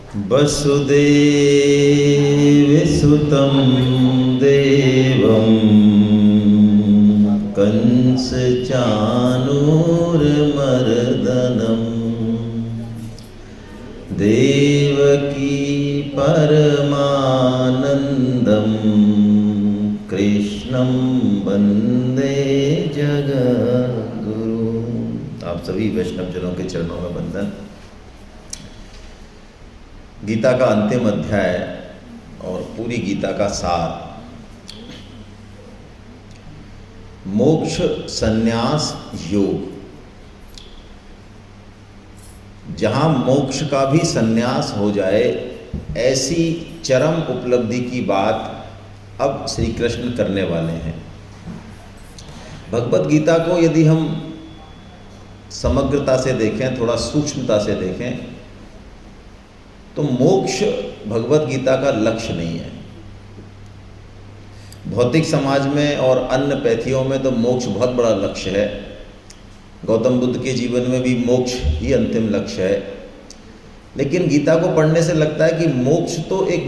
वसुदेवसुतं देवं कंसचाणूरमर्दनं देवकी परमानन्दं कृष्णं वन्दे जगद्गुरु। आप सभी वैष्णवजनों के चरणों में वंदन। गीता का अंतिम अध्याय और पूरी गीता का सार, मोक्ष संन्यास योग। जहाँ मोक्ष का भी संन्यास हो जाए, ऐसी चरम उपलब्धि की बात अब श्री कृष्ण करने वाले हैं। भगवत गीता को यदि हम समग्रता से देखें, थोड़ा सूक्ष्मता से देखें, तो मोक्ष भगवत गीता का लक्ष्य नहीं है। भौतिक समाज में और अन्य पैथियों में तो मोक्ष बहुत बड़ा लक्ष्य है। गौतम बुद्ध के जीवन में भी मोक्ष ही अंतिम लक्ष्य है। लेकिन गीता को पढ़ने से लगता है कि मोक्ष तो एक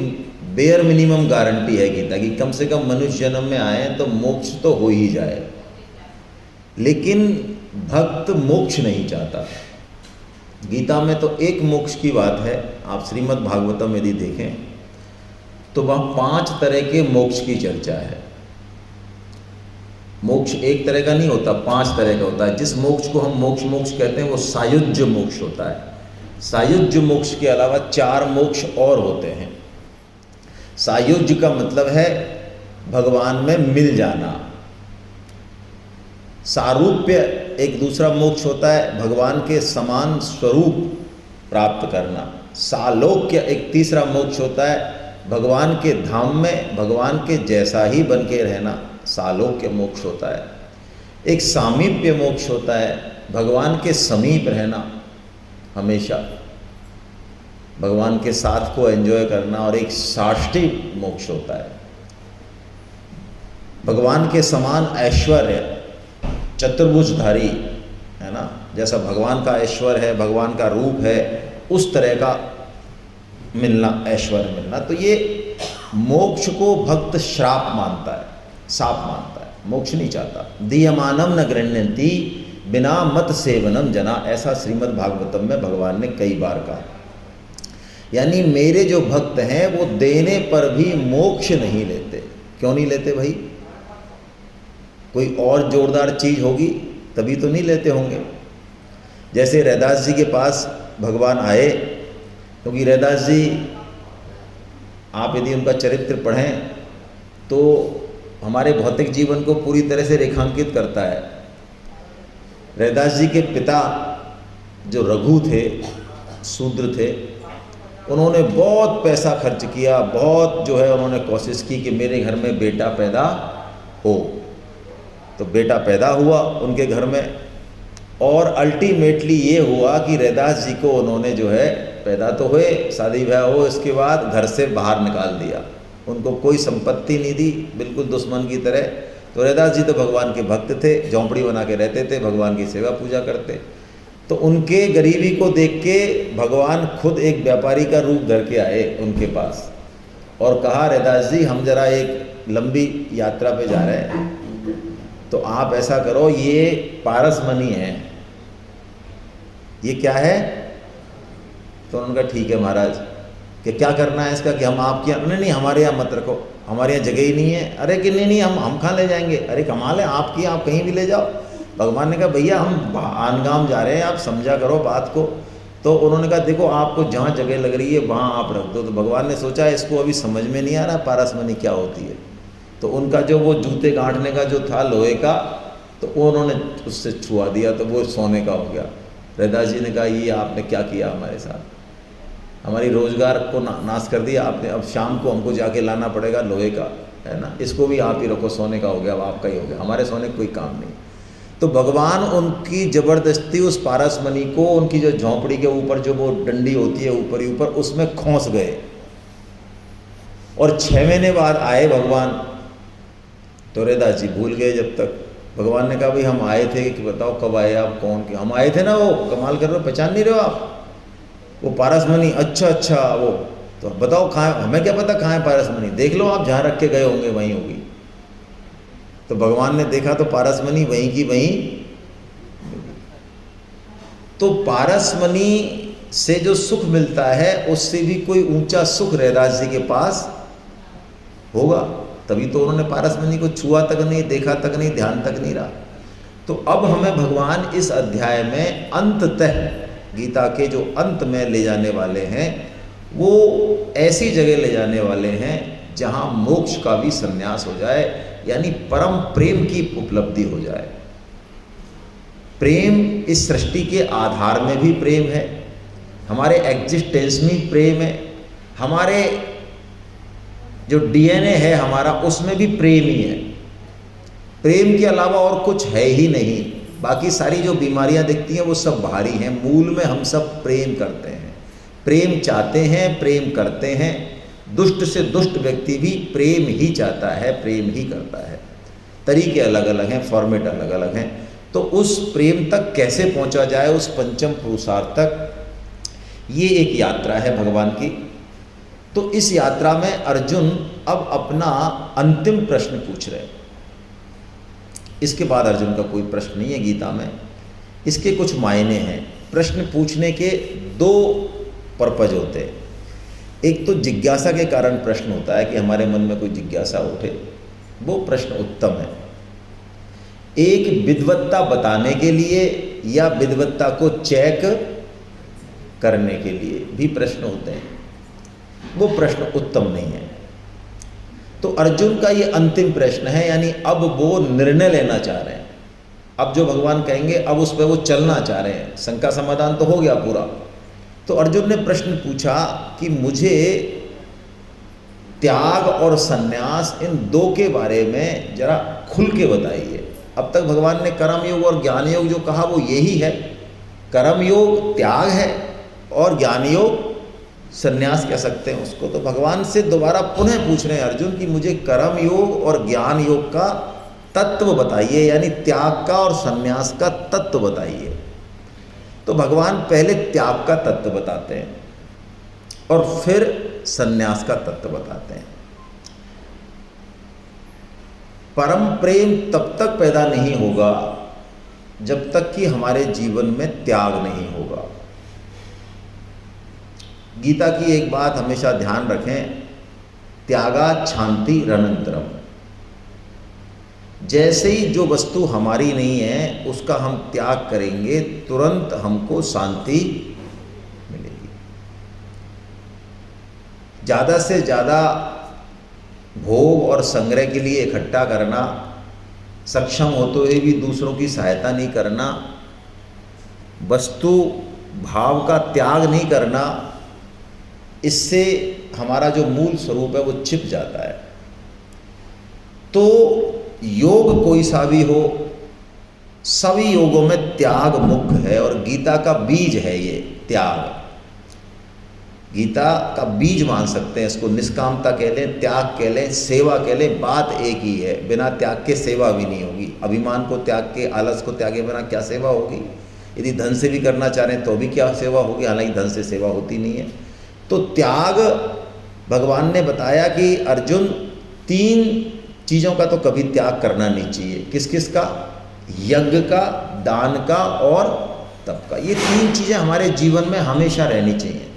बेयर मिनिमम गारंटी है गीता की, कम से कम मनुष्य जन्म में आए तो मोक्ष तो हो ही जाए। लेकिन भक्त मोक्ष नहीं चाहता। गीता में तो एक मोक्ष की बात है। आप श्रीमद् भागवतम यदि देखें तो वहाँ 5 तरह के मोक्ष की चर्चा है। मोक्ष एक तरह का नहीं होता, 5 तरह का होता है। जिस मोक्ष को हम मोक्ष कहते हैं वो सायुज्य मोक्ष होता है। सायुज्य मोक्ष के अलावा 4 मोक्ष और होते हैं। सायुज्य का मतलब है भगवान में मिल जाना। सारूप्य एक दूसरा मोक्ष होता है, भगवान के समान स्वरूप प्राप्त करना। सालोक्य एक तीसरा मोक्ष होता है, भगवान के धाम में भगवान के जैसा ही बन के रहना, सालोक्य मोक्ष होता है। एक सामीप्य मोक्ष होता है, भगवान के समीप रहना, हमेशा भगवान के साथ को एंजॉय करना। और एक साष्टी मोक्ष होता है, भगवान के समान ऐश्वर्य, चतुर्भुजधारी है ना, जैसा भगवान का ऐश्वर्य है, भगवान का रूप है, उस तरह का मिलना, ऐश्वर्य मिलना। तो ये मोक्ष को भक्त श्राप मानता है, साप मानता है, मोक्ष नहीं चाहता। दीयमानम न गृह्णन्ति बिना मत सेवनम जना, ऐसा श्रीमद् भागवतम में भगवान ने कई बार कहा। यानी मेरे जो भक्त हैं वो देने पर भी मोक्ष नहीं लेते। क्यों नहीं लेते भाई? कोई और जोरदार चीज होगी तभी तो नहीं लेते होंगे। जैसे रैदास जी के पास भगवान आए, क्योंकि रैदास जी, आप यदि उनका चरित्र पढ़ें तो हमारे भौतिक जीवन को पूरी तरह से रेखांकित करता है। रैदास जी के पिता जो रघु थे, शूद्र थे, उन्होंने बहुत पैसा खर्च किया, बहुत जो है उन्होंने कोशिश की कि मेरे घर में बेटा पैदा हो। तो बेटा पैदा हुआ उनके घर में, और अल्टीमेटली ये हुआ कि रैदास जी को उन्होंने जो है, पैदा तो हुए, शादी ब्याह हो, इसके बाद घर से बाहर निकाल दिया। उनको कोई संपत्ति नहीं दी, बिल्कुल दुश्मन की तरह। तो रैदास जी तो भगवान के भक्त थे, झोंपड़ी बना के रहते थे, भगवान की सेवा पूजा करते। तो उनके गरीबी को देख के भगवान खुद एक व्यापारी का रूप धर के आए उनके पास और कहा, रैदास जी हम जरा एक लंबी यात्रा पे जा रहे हैं, तो आप ऐसा करो, ये पारस मणि है, ये क्या है? तो उन्होंने कहा ठीक है महाराज, कि क्या करना है इसका? कि हम आपके यहाँ, नहीं हमारे यहाँ मत रखो, हमारे यहाँ जगह ही नहीं है। अरे कि नहीं हम कहाँ ले जाएंगे? अरे कमाल है आपकी, आप कहीं भी ले जाओ। भगवान ने कहा भैया हम आनगाम जा रहे हैं, आप समझा करो बात को। तो उन्होंने कहा देखो आपको जहाँ जगह लग रही है वहाँ आप रख दो। तो भगवान ने सोचा इसको अभी समझ में नहीं आ रहा पारस मणि क्या होती है। तो उनका जो वो जूते गांठने का जो था लोहे का, तो उन्होंने उससे छुआ दिया तो वो सोने का हो गया। रैदास जी ने कहा ये आपने क्या किया हमारे साथ, हमारी रोजगार को नाश कर दिया आपने। अब शाम को हमको जाके लाना पड़ेगा लोहे का, है ना, इसको भी आप ही रखो, सोने का हो गया, अब आपका ही हो गया, हमारे सोने का कोई काम नहीं। तो भगवान उनकी ज़बरदस्ती उस पारस मणि को उनकी जो झोंपड़ी के ऊपर जो वो डंडी होती है ऊपर ही ऊपर, उसमें खोंस गए। और 6 महीने बाद आए भगवान, तो रैदास जी भूल गए। जब तक भगवान ने कहा भाई हम आए थे कि बताओ कब आए आप, कौन के? हम आए थे ना, वो कमाल कर रहे हो, पहचान नहीं रहे हो आप? वो पारसमणि, अच्छा अच्छा, वो तो बताओ कहाँ, हमें क्या पता कहाँ है पारसमणि, देख लो आप, जहाँ रख के गए होंगे वहीं होगी। तो भगवान ने देखा तो पारसमणि वहीं की वहीं। तो पारसमणि से जो सुख मिलता है उससे भी कोई ऊंचा सुख रैदास जी के पास होगा, तभी तो उन्होंने पारसमणि को छुआ तक नहीं, देखा तक नहीं, ध्यान तक नहीं रहा। तो अब हमें भगवान इस अध्याय में अंततः गीता के जो अंत में ले जाने वाले हैं, वो ऐसी जगह ले जाने वाले हैं जहाँ मोक्ष का भी संन्यास हो जाए, यानी परम प्रेम की उपलब्धि हो जाए। प्रेम इस सृष्टि के आधार में भी प्रेम है, हमारे एग्जिस्टेंस में प्रेम है, हमारे जो डीएनए है हमारा उसमें भी प्रेम ही है। प्रेम के अलावा और कुछ है ही नहीं। बाकी सारी जो बीमारियां दिखती हैं वो सब बाहरी हैं, मूल में हम सब प्रेम करते हैं, प्रेम चाहते हैं, प्रेम करते हैं। दुष्ट से दुष्ट व्यक्ति भी प्रेम ही चाहता है, प्रेम ही करता है। तरीके अलग अलग हैं, फॉर्मेट अलग अलग हैं। तो उस प्रेम तक कैसे पहुंचा जाए, उस पंचम पुरुषार्थ तक, ये एक यात्रा है भगवान की। तो इस यात्रा में अर्जुन अब अपना अंतिम प्रश्न पूछ रहे हैं। इसके बाद अर्जुन का कोई प्रश्न नहीं है गीता में, इसके कुछ मायने हैं। प्रश्न पूछने के दो पर्पज होते हैं। एक तो जिज्ञासा के कारण प्रश्न होता है कि हमारे मन में कोई जिज्ञासा उठे, वो प्रश्न उत्तम है। एक विद्वत्ता बताने के लिए या विद्वत्ता को चेक करने के लिए भी प्रश्न होते हैं, वो प्रश्न उत्तम नहीं है। तो अर्जुन का ये अंतिम प्रश्न है, यानी अब वो निर्णय लेना चाह रहे हैं। अब जो भगवान कहेंगे अब उस पर वो चलना चाह रहे हैं। शंका समाधान तो हो गया पूरा। तो अर्जुन ने प्रश्न पूछा कि मुझे त्याग और संन्यास इन दो के बारे में जरा खुल के बताइए। अब तक भगवान ने कर्म योग और ज्ञान योग जो कहा वो यही है। कर्म योग त्याग है और ज्ञान योग संन्यास कह सकते हैं उसको। तो भगवान से दोबारा पुनः पूछ रहे हैं अर्जुन कि मुझे कर्म योग और ज्ञान योग का तत्व बताइए, यानी त्याग का और संन्यास का तत्व बताइए। तो भगवान पहले त्याग का तत्व बताते हैं और फिर संन्यास का तत्व बताते हैं। परम प्रेम तब तक पैदा नहीं होगा जब तक कि हमारे जीवन में त्याग नहीं होगा। गीता की एक बात हमेशा ध्यान रखें, त्यागा शांति रनंतरम। जैसे ही जो वस्तु हमारी नहीं है उसका हम त्याग करेंगे, तुरंत हमको शांति मिलेगी। ज़्यादा से ज़्यादा भोग और संग्रह के लिए इकट्ठा करना, सक्षम होते हुए भी दूसरों की सहायता नहीं करना, वस्तु भाव का त्याग नहीं करना, इससे हमारा जो मूल स्वरूप है वो छिप जाता है। तो योग कोई सा भी हो, सभी योगों में त्याग मुख्य है और गीता का बीज है ये त्याग। गीता का बीज मान सकते हैं इसको। निष्कामता कह लें, त्याग कह लें, सेवा कह लें, बात एक ही है। बिना त्याग के सेवा भी नहीं होगी। अभिमान को त्याग के, आलस को त्यागे बिना क्या सेवा होगी। यदि धन से भी करना चाह रहे हैं तो भी क्या सेवा होगी, हालांकि धन से सेवा होती नहीं है। तो त्याग भगवान ने बताया कि अर्जुन 3 चीज़ों का तो कभी त्याग करना नहीं चाहिए। किस किस का? यज्ञ का, दान का और तप का। ये 3 चीज़ें हमारे जीवन में हमेशा रहनी चाहिए।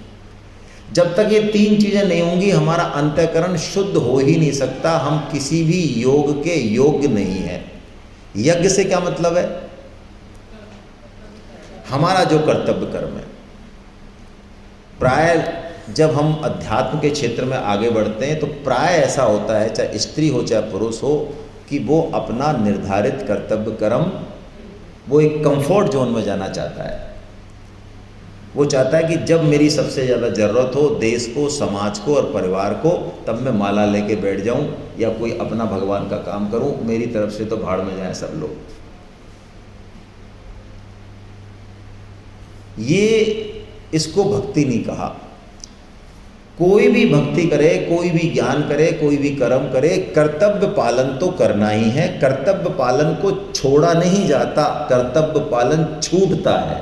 जब तक ये 3 चीज़ें नहीं होंगी हमारा अंतःकरण शुद्ध हो ही नहीं सकता। हम किसी भी योग के योग्य नहीं हैं। यज्ञ से क्या मतलब है? हमारा जो कर्तव्य कर्म है। प्राय जब हम अध्यात्म के क्षेत्र में आगे बढ़ते हैं तो प्राय ऐसा होता है, चाहे स्त्री हो चाहे पुरुष हो, कि वो अपना निर्धारित कर्तव्य कर्म, वो एक कंफर्ट जोन में जाना चाहता है। वो चाहता है कि जब मेरी सबसे ज़्यादा ज़रूरत हो देश को, समाज को और परिवार को, तब मैं माला लेके बैठ जाऊं या कोई अपना भगवान का काम करूं। मेरी तरफ से तो भाड़ में जाएं सब लोग। ये इसको भक्ति नहीं कहा। कोई भी भक्ति करे, कोई भी ज्ञान करे, कोई भी कर्म करे, कर्तव्य पालन तो करना ही है। कर्तव्य पालन को छोड़ा नहीं जाता, कर्तव्य पालन छूटता है।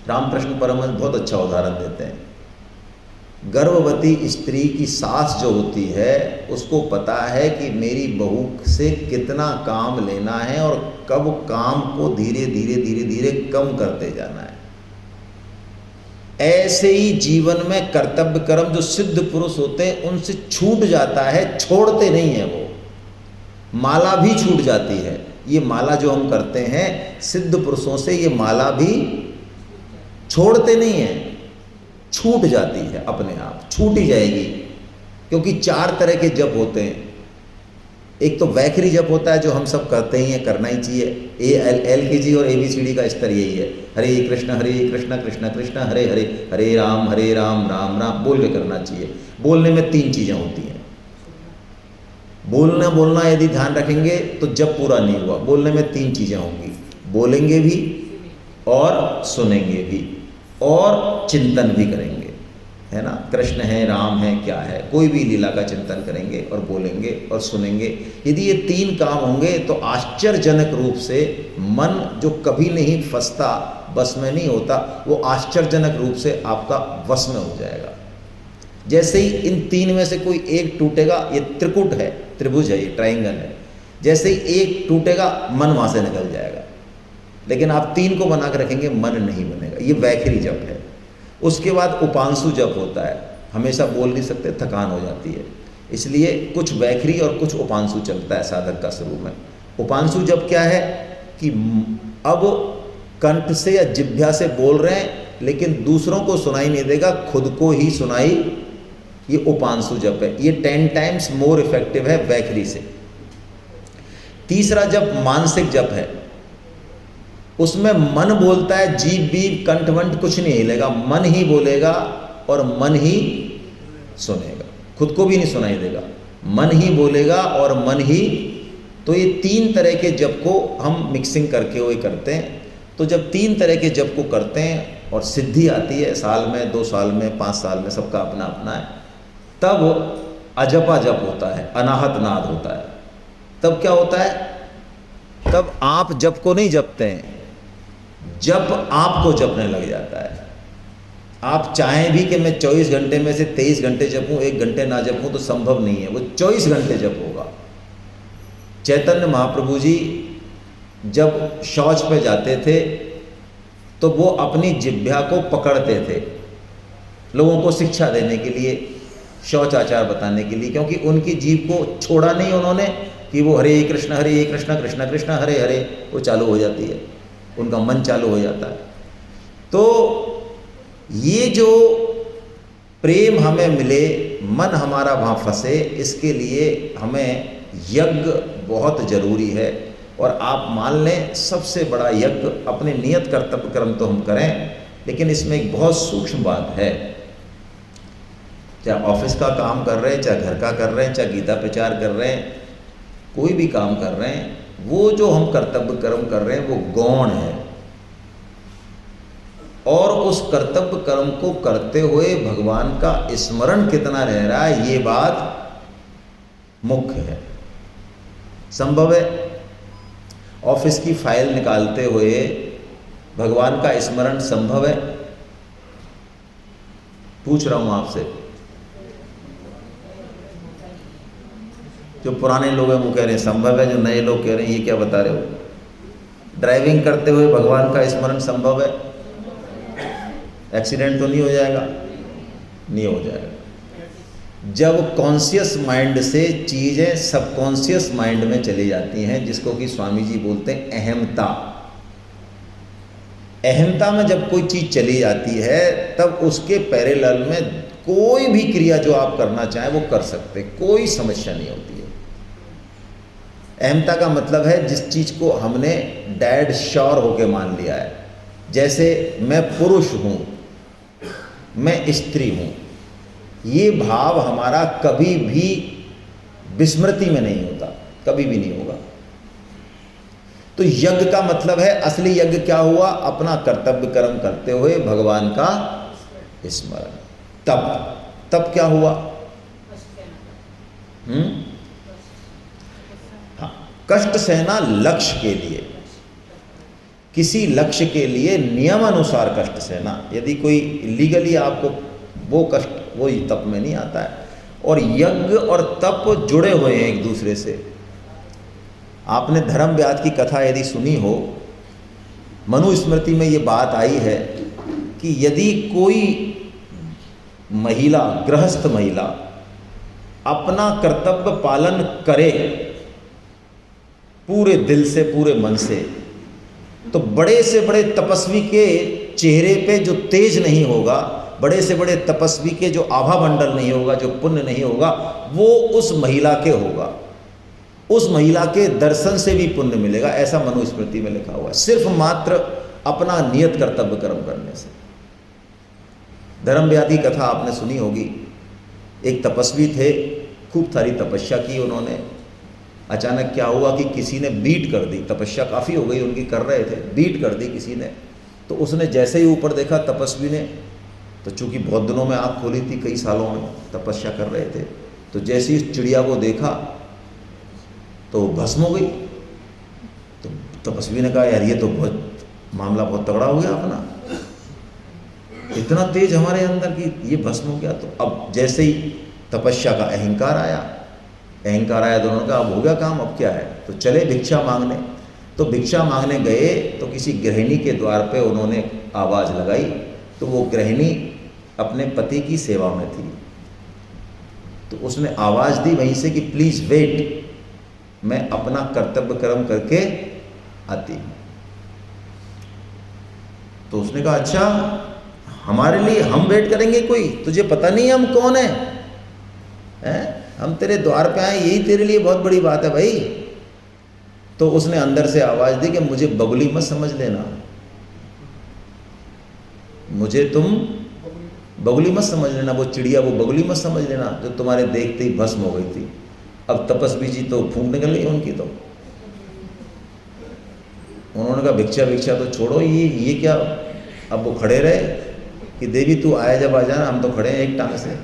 रामकृष्ण परमहंस बहुत अच्छा उदाहरण देते हैं। गर्भवती स्त्री की सास जो होती है उसको पता है कि मेरी बहू से कितना काम लेना है और कब काम को धीरे धीरे धीरे धीरे कम करते जाना है। ऐसे ही जीवन में कर्तव्य कर्म जो सिद्ध पुरुष होते हैं उनसे छूट जाता है, छोड़ते नहीं है वो। माला भी छूट जाती है। ये माला जो हम करते हैं सिद्ध पुरुषों से, ये माला भी छोड़ते नहीं है, छूट जाती है अपने आप, छूट ही जाएगी। क्योंकि 4 तरह के जप होते हैं। एक तो वैखरी जप होता है जो हम सब करते ही हैं, करना ही चाहिए। एल के जी और ABCD का स्तर यही है। हरे कृष्ण कृष्ण कृष्ण हरे हरे, हरे राम राम राम बोल के करना चाहिए। बोलने में 3 चीज़ें होती हैं। बोलना यदि ध्यान रखेंगे तो जब पूरा नहीं हुआ। बोलने में 3 चीज़ें होंगी, बोलेंगे भी और सुनेंगे भी और चिंतन भी करेंगे, है ना। कृष्ण है, राम है, क्या है, कोई भी लीला का चिंतन करेंगे और बोलेंगे और सुनेंगे। यदि ये 3 काम होंगे तो आश्चर्यजनक रूप से मन जो कभी नहीं फंसता, बस में नहीं होता, वो आश्चर्यजनक रूप से आपका वश में हो जाएगा। जैसे ही इन 3 में से कोई एक टूटेगा, ये त्रिकुट है, त्रिभुज है, ये ट्राइंगल है, जैसे ही एक टूटेगा मन वहाँ से निकल जाएगा। लेकिन आप 3 को बना के रखेंगे, मन नहीं बनेगा। ये वैखरी जप है। उसके बाद उपांशु जप होता है। हमेशा बोल नहीं सकते, थकान हो जाती है, इसलिए कुछ वैखरी और कुछ उपांशु चलता है साधक का शुरू में। उपांशु जप क्या है कि अब कंठ से या जिह्वा से बोल रहे हैं लेकिन दूसरों को सुनाई नहीं देगा, खुद को ही सुनाई, ये उपांशु जप है। ये 10 टाइम्स मोर इफेक्टिव है वैखरी से। तीसरा जप मानसिक जप है। उसमें मन बोलता है, जीभ बीभ कंठ वंठ कुछ नहीं हिलेगा, मन ही बोलेगा और मन ही सुनेगा, खुद को भी नहीं सुनाई देगा, मन ही बोलेगा और मन ही। तो ये 3 तरह के जप को हम मिक्सिंग करके वही करते हैं। तो जब 3 तरह के जप को करते हैं और सिद्धि आती है, साल में, 2 साल में, 5 साल में, सबका अपना अपना है, तब अजपा जप होता है, अनाहत नाद होता है। तब क्या होता है, तब आप जप को नहीं जपते हैं, जप आपको जपने लग जाता है। आप चाहें भी कि मैं 24 घंटे में से 23 घंटे जपूं, 1 घंटे ना जपूं, तो संभव नहीं है, वो 24 घंटे जप होगा। चैतन्य महाप्रभु जी जब शौच पे जाते थे तो वो अपनी जिह्वा को पकड़ते थे लोगों को शिक्षा देने के लिए, शौचाचार बताने के लिए, क्योंकि उनकी जीभ को छोड़ा नहीं उन्होंने कि वो हरे कृष्ण कृष्ण कृष्ण हरे हरे वो चालू हो जाती है, उनका मन चालू हो जाता है। तो ये जो प्रेम हमें मिले, मन हमारा वहाँ फंसे, इसके लिए हमें यज्ञ बहुत जरूरी है। और आप मान लें सबसे बड़ा यज्ञ, अपने नियत कर्तव्य कर्म तो हम करें, लेकिन इसमें एक बहुत सूक्ष्म बात है। चाहे ऑफिस का काम कर रहे हैं, चाहे घर का कर रहे हैं, चाहे गीता प्रचार कर रहे हैं, कोई भी काम कर रहे हैं, वो जो हम कर्तव्य कर्म कर रहे हैं वो गौण है। और उस कर्तव्य कर्म को करते हुए भगवान का स्मरण कितना रह रहा है, ये बात मुख्य है। संभव है ऑफिस की फाइल निकालते हुए भगवान का स्मरण संभव है? पूछ रहा हूं आपसे। जो पुराने लोग हैं वो कह रहे हैं संभव है, जो नए लोग कह रहे हैं ये क्या बता रहे हो। ड्राइविंग करते हुए भगवान का स्मरण संभव है? एक्सीडेंट तो नहीं हो जाएगा? नहीं हो जाएगा। जब कॉन्शियस माइंड से चीज़ें सबकॉन्शियस माइंड में चली जाती हैं, जिसको कि स्वामी जी बोलते हैं अहमता। अहमता में जब कोई चीज़ चली जाती है तब उसके पैरेलल में कोई भी क्रिया जो आप करना चाहें वो कर सकते, कोई समस्या नहीं होती है। अहमता का मतलब है जिस चीज़ को हमने डैड श्योर होके मान लिया है। जैसे मैं पुरुष हूँ, मैं स्त्री हूँ, ये भाव हमारा कभी भी विस्मृति में नहीं होता, कभी भी नहीं होगा। तो यज्ञ का मतलब है, असली यज्ञ क्या हुआ, अपना कर्तव्य कर्म करते हुए भगवान का स्मरण। तब क्या हुआ? हाँ, कष्ट सहना लक्ष्य के लिए, किसी लक्ष्य के लिए नियम अनुसार कष्ट सहना। यदि कोई इलीगली आपको वो कष्ट, वो तप में नहीं आता है। और यज्ञ और तप जुड़े हुए हैं एक दूसरे से। आपने धर्मव्याध की कथा यदि सुनी हो, मनुस्मृति में ये बात आई है कि यदि कोई महिला, गृहस्थ महिला अपना कर्तव्य पालन करे पूरे दिल से, पूरे मन से, तो बड़े से बड़े तपस्वी के चेहरे पे जो तेज नहीं होगा, बड़े से बड़े तपस्वी के जो आभा मंडल नहीं होगा, जो पुण्य नहीं होगा, वो उस महिला के होगा। उस महिला के दर्शन से भी पुण्य मिलेगा, ऐसा मनुस्मृति में लिखा हुआ है, सिर्फ मात्र अपना नियत कर्तव्य कर्म करने से। धर्मव्याध की कथा आपने सुनी होगी। एक तपस्वी थे, खूब सारी तपस्या की उन्होंने। अचानक क्या हुआ कि किसी ने बीट कर दी, तपस्या काफ़ी हो गई उनकी, कर रहे थे, बीट कर दी किसी ने। तो उसने जैसे ही ऊपर देखा तपस्वी ने, तो चूंकि बहुत दिनों में आँख खोली थी, कई सालों में तपस्या कर रहे थे, तो जैसे ही चिड़िया को देखा तो भस्म हो गई। तो तपस्वी ने कहा यार ये तो बहुत मामला बहुत तगड़ा हो गया अपना, इतना तेज हमारे अंदर कि ये भस्म हो गया। तो अब जैसे ही तपस्या का अहंकार आया तो उन्होंने कहा अब हो गया काम, अब क्या है। तो चले भिक्षा मांगने। तो भिक्षा मांगने गए तो किसी गृहिणी के द्वार पे उन्होंने आवाज़ लगाई। तो वो गृहिणी अपने पति की सेवा में थी। तो उसने आवाज़ दी वहीं से कि प्लीज़ वेट, मैं अपना कर्तव्य कर्म करके आती हूँ। तो उसने कहा अच्छा हमारे लिए हम वेट करेंगे कोई, तुझे पता नहीं हम कौन हैं? हम तेरे द्वार पे आए, यही तेरे लिए बहुत बड़ी बात है भाई। तो उसने अंदर से आवाज़ दी कि मुझे बगुली मत समझ लेना, मुझे तुम बगुली मत समझ लेना, वो चिड़िया वो बगुली मत समझ लेना जो तुम्हारे देखते ही भस्म हो गई थी। अब तपस्वी जी तो फूंक निकल गई उनकी। तो उन्होंने कहा भिक्षा तो छोड़ो, ये क्या। अब वो खड़े रहे कि देवी तू आया जब आ जाना, हम तो खड़े हैं एक टांग से।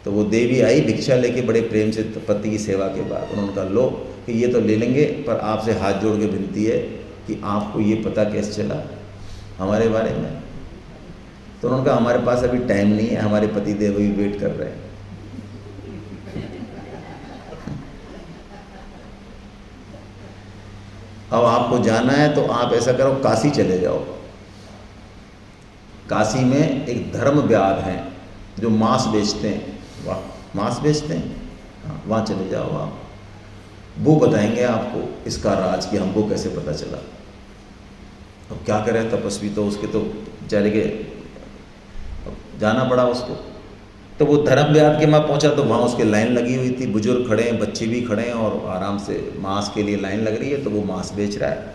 तो वो देवी आई भिक्षा लेके बड़े प्रेम से पति की सेवा के बाद। उन्होंने कहा लो कि ये तो ले लेंगे, पर आपसे हाथ जोड़ के विनती है कि आपको ये पता कैसे चला हमारे बारे में। तो उन्होंने कहा हमारे पास अभी टाइम नहीं है, हमारे पति देव भी वेट कर रहे हैं। अब आपको जाना है तो आप ऐसा करो, काशी चले जाओ। काशी में एक धर्मव्याध हैं जो मांस बेचते हैं। वाह, मांस बेचते हैं, हाँ वहाँ चले जाओ आप, वो बताएंगे आपको इसका राज कि हमको कैसे पता चला। अब क्या करें तपस्वी, तो उसके तो बेचारे के जाना पड़ा उसको। तो वो धर्मव्याध के वहाँ पहुँचा तो वहाँ उसके लाइन लगी हुई थी, बुजुर्ग खड़े हैं, बच्चे भी खड़े हैं और आराम से मांस के लिए लाइन लग रही है। तो वो मांस बेच रहा है।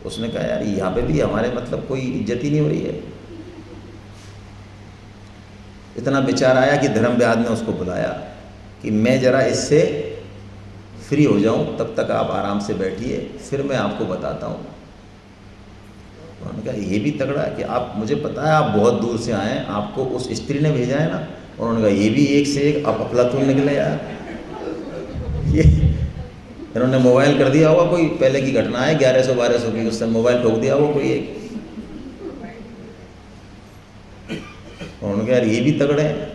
उसने कहा यार यहाँ पे भी हमारे मतलब कोई इज्जत ही नहीं हो रही है। इतना विचार आया कि धर्मव्याध ने उसको बुलाया कि मैं ज़रा इससे फ्री हो जाऊं, तब तक आप आराम से बैठिए, फिर मैं आपको बताता हूँ। उन्होंने कहा ये भी तगड़ा है कि आप, मुझे पता है आप बहुत दूर से आए हैं, आपको उस स्त्री ने भेजा है ना। उन्होंने कहा ये भी एक से एक आप अफलातून निकले यार। ये इन्होंने मोबाइल कर दिया होगा, कोई पहले की घटना है 1100-1200 की, उससे मोबाइल ठोक दिया होगा कोई एक। उन्होंने कहा यार ये भी तगड़े हैं।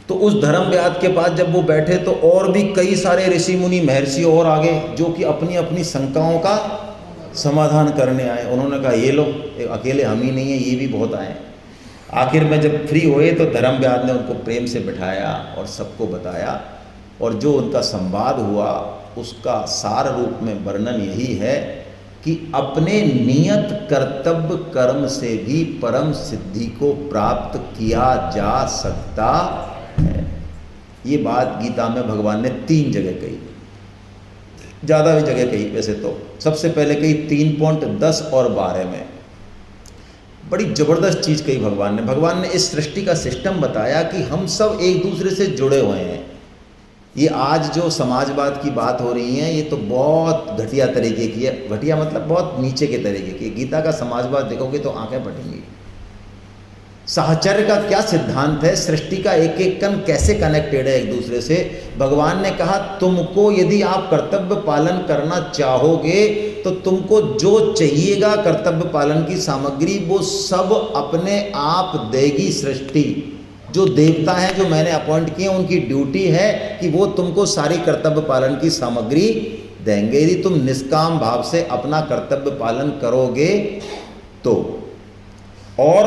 तो उस धर्मव्याध के पास जब वो बैठे तो और भी कई सारे ऋषि मुनि महर्षि और आगे जो कि अपनी अपनी शंकाओं का समाधान करने आए। उन्होंने कहा ये लो, अकेले हम ही नहीं है, ये भी बहुत आए। आखिर में जब फ्री हुए तो धर्मव्याध ने उनको प्रेम से बिठाया और सबको बताया। और जो उनका संवाद हुआ उसका सार रूप में वर्णन यही है कि अपने नियत कर्तव्य कर्म से भी परम सिद्धि को प्राप्त किया जा सकता है। ये बात गीता में भगवान ने 3 जगह कही, ज़्यादा भी जगह कही वैसे तो। सबसे पहले कही 3.10 और 12 में। बड़ी ज़बरदस्त चीज़ कही भगवान ने। भगवान ने इस सृष्टि का सिस्टम बताया कि हम सब एक दूसरे से जुड़े हुए हैं। ये आज जो समाजवाद की बात हो रही है ये तो बहुत घटिया तरीके की है। घटिया मतलब बहुत नीचे के तरीके की। गीता का समाजवाद देखोगे तो आंखें फटेंगी। साहचर्य का क्या सिद्धांत है, सृष्टि का एक एक कण कैसे कनेक्टेड है एक दूसरे से। भगवान ने कहा तुमको यदि आप कर्तव्य पालन करना चाहोगे तो तुमको जो चाहिएगा कर्तव्य पालन की सामग्री वो सब अपने आप देगी सृष्टि। जो देवता हैं जो मैंने अपॉइंट किए उनकी ड्यूटी है कि वो तुमको सारी कर्तव्य पालन की सामग्री देंगे। यदि तुम निष्काम भाव से अपना कर्तव्य पालन करोगे तो, और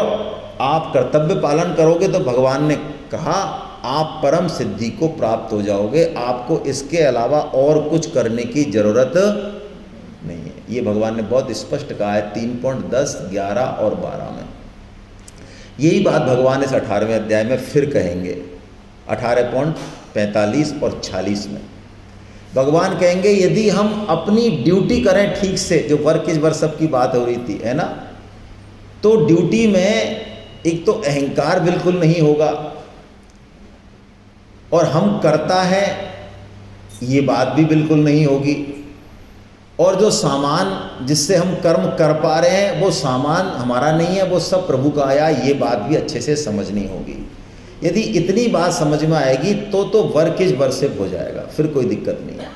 आप कर्तव्य पालन करोगे तो भगवान ने कहा आप परम सिद्धि को प्राप्त हो जाओगे, आपको इसके अलावा और कुछ करने की जरूरत नहीं है। ये भगवान ने बहुत स्पष्ट कहा है 3.10, 11 और 12 में। यही बात भगवान इस 18वें अध्याय में फिर कहेंगे 18.45 और 46 में। भगवान कहेंगे यदि हम अपनी ड्यूटी करें ठीक से, जो वर्क इज वर्शप की बात हो रही थी है ना, तो ड्यूटी में एक तो अहंकार बिल्कुल नहीं होगा, और हम करता है ये बात भी बिल्कुल नहीं होगी, और जो सामान जिससे हम कर्म कर पा रहे हैं वो सामान हमारा नहीं है, वो सब प्रभु का आया, ये बात भी अच्छे से समझनी होगी। यदि इतनी बात समझ में आएगी तो वर्क इज वर्शिप हो जाएगा, फिर कोई दिक्कत नहीं है।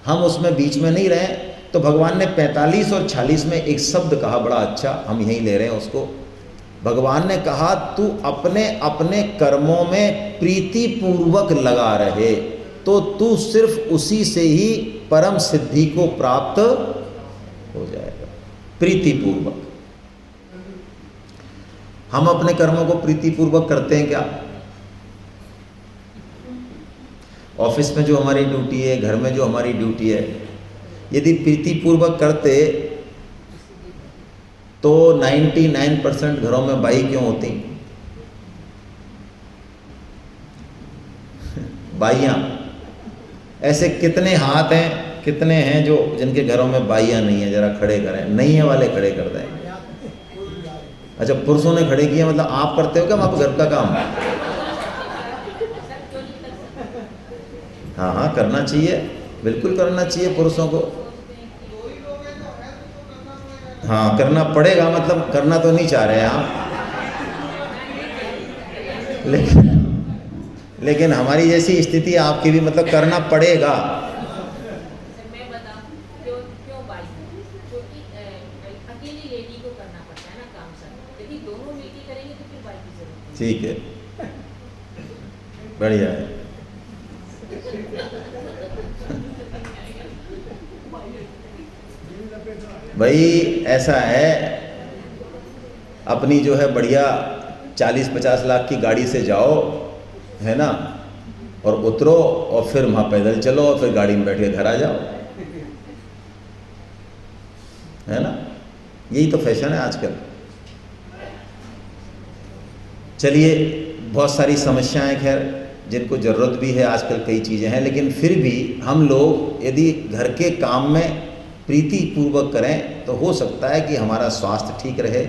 हम उसमें बीच में नहीं रहे। तो भगवान ने 45 और 46 में एक शब्द कहा बड़ा अच्छा, हम यहीं ले रहे हैं उसको। भगवान ने कहा तू अपने अपने कर्मों में प्रीति पूर्वक लगा रहे तो तू सिर्फ उसी से ही परम सिद्धि को प्राप्त हो जाएगा। प्रीति पूर्वक। हम अपने कर्मों को प्रीति पूर्वक करते हैं क्या? ऑफिस में जो हमारी ड्यूटी है, घर में जो हमारी ड्यूटी है, यदि प्रीति पूर्वक करते तो 99% घरों में बाई क्यों होती? बाइयाँ। ऐसे कितने हाथ हैं, कितने हैं जो जिनके घरों में बाइयाँ नहीं है? जरा खड़े करें। नहीं है वाले खड़े कर दें। अच्छा, पुरुषों ने खड़े किए, मतलब आप करते हो क्या आप घर का काम? हाँ हाँ, करना चाहिए, बिल्कुल करना चाहिए पुरुषों को। हाँ, करना पड़ेगा, मतलब करना तो नहीं चाह रहे हैं आप, लेकिन हमारी जैसी स्थिति आपकी भी, मतलब करना पड़ेगा। मैं बताऊं क्यों बाई? क्योंकि अकेली लेडी को करना पड़ता है ना काम सब। यदि दोनों मिलकर करेंगे तो फिर बाई की जरूरत नहीं। ठीक है, बढ़िया है। भाई ऐसा है, अपनी जो है बढ़िया 40-50 लाख की गाड़ी से जाओ, है ना, और उतरो और फिर वहाँ पैदल चलो और फिर गाड़ी में बैठ के घर आ जाओ, है ना। यही तो फैशन है आजकल। चलिए, बहुत सारी समस्याएं खैर जिनको ज़रूरत भी है आजकल, कई चीज़ें हैं, लेकिन फिर भी हम लोग यदि घर के काम में प्रीति पूर्वक करें तो हो सकता है कि हमारा स्वास्थ्य ठीक रहे,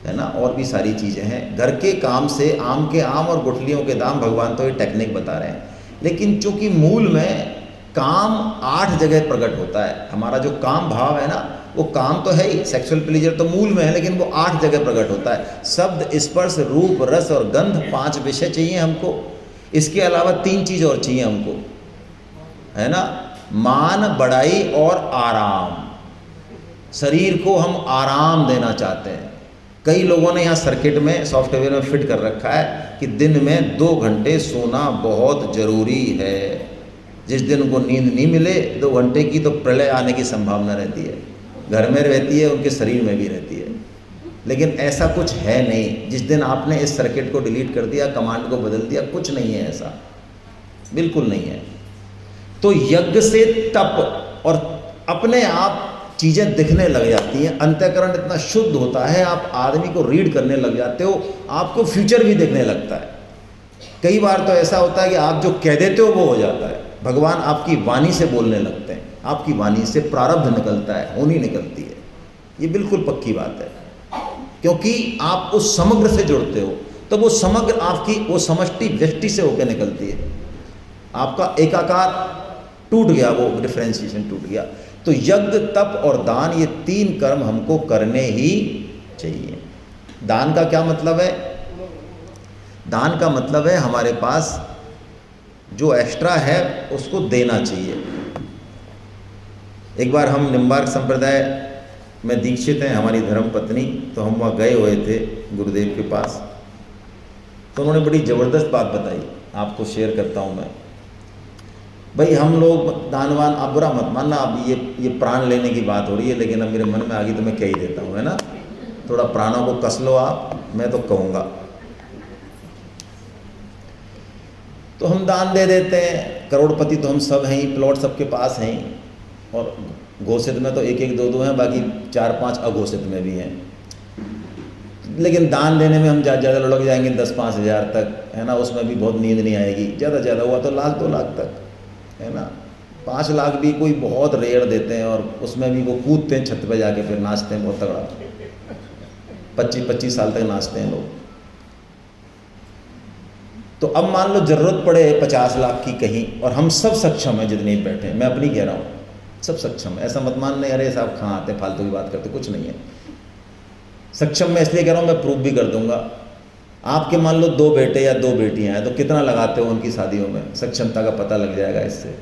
है ना, और भी सारी चीज़ें हैं। घर के काम से आम के आम और गुठलियों के दाम, भगवान तो ये टेक्निक बता रहे हैं, लेकिन चूंकि मूल में काम 8 जगह प्रकट होता है। हमारा जो काम भाव है ना, वो काम तो है ही, सेक्सुअल प्लेजर तो मूल में है, लेकिन वो 8 जगह प्रकट होता है। शब्द, स्पर्श, रूप, रस और गंध, 5 विषय चाहिए हमको। इसके अलावा 3 चीज़ और चाहिए हमको, है ना, मान, बड़ाई और आराम। शरीर को हम आराम देना चाहते हैं। कई लोगों ने यहाँ सर्किट में, सॉफ्टवेयर में फिट कर रखा है कि दिन में 2 घंटे सोना बहुत ज़रूरी है। जिस दिन उनको नींद नहीं मिले 2 घंटे की, तो प्रलय आने की संभावना रहती है। घर में रहती है, उनके शरीर में भी रहती है। लेकिन ऐसा कुछ है नहीं। जिस दिन आपने इस सर्किट को डिलीट कर दिया, कमांड को बदल दिया, कुछ नहीं है ऐसा, बिल्कुल नहीं है। तो यज्ञ से तप और अपने आप चीज़ें दिखने लग जाती हैं। अंतःकरण इतना शुद्ध होता है, आप आदमी को रीड करने लग जाते हो, आपको फ्यूचर भी देखने लगता है। कई बार तो ऐसा होता है कि आप जो कह देते हो वो हो जाता है। भगवान आपकी वाणी से बोलने लगते हैं, आपकी वाणी से प्रारब्ध निकलता है, होनी निकलती है। ये बिल्कुल पक्की बात है, क्योंकि आप उस समग्र से जुड़ते हो, तो वो समग्र आपकी वो समष्टि व्यष्टि से होकर निकलती है। आपका एकाकार टूट गया, वो डिफरेंशिएशन टूट गया। तो यज्ञ, तप और दान, ये 3 कर्म हमको करने ही चाहिए। दान का क्या मतलब है? दान का मतलब है हमारे पास जो एक्स्ट्रा है उसको देना चाहिए। एक बार हम निम्बार्क संप्रदाय में दीक्षित हैं, हमारी धर्म पत्नी, तो हम वहाँ गए हुए थे गुरुदेव के पास। तो उन्होंने बड़ी ज़बरदस्त बात बताई, आपको शेयर करता हूँ मैं। भाई हम लोग दानवान, आप बुरा मत मानना, अब ये प्राण लेने की बात हो रही है, लेकिन अब मेरे मन में आ गई तो मैं कह ही देता हूँ, है ना। थोड़ा प्राणों को कस लो आप, मैं तो कहूँगा। तो हम दान दे देते हैं, करोड़पति तो हम सब हैं ही, प्लॉट सबके पास हैं ही, और घोषित में तो एक एक दो दो हैं, बाकी 4-5 अघोषित में भी हैं। लेकिन दान देने में हम ज़्यादा लुढ़क जाएंगे 10-5 हज़ार तक, है ना। उसमें भी बहुत नींद नहीं आएगी, ज़्यादा हुआ तो 1-2 लाख तक, है ना। 5 लाख भी कोई बहुत रेयर देते हैं, और उसमें भी वो कूदते हैं छत पे जाके, फिर नाचते हैं बहुत तगड़ा, 25-25 साल तक नाचते हैं लोग। तो अब मान लो ज़रूरत पड़े 50 लाख की कहीं, और हम सब सक्षम हैं, जितने भी बैठे हैं, मैं अपनी कह रहा हूँ, सब सक्षम है। ऐसा मत मानने अरे साहब कहाँ आते फालतू की बात करते, कुछ नहीं है। सक्षम मैं इसलिए कह रहा हूँ, मैं प्रूफ भी कर दूंगा। आपके मान लो 2 बेटे या 2 बेटियां हैं, तो कितना लगाते हो उनकी शादियों में, सक्षमता का पता लग जाएगा इससे।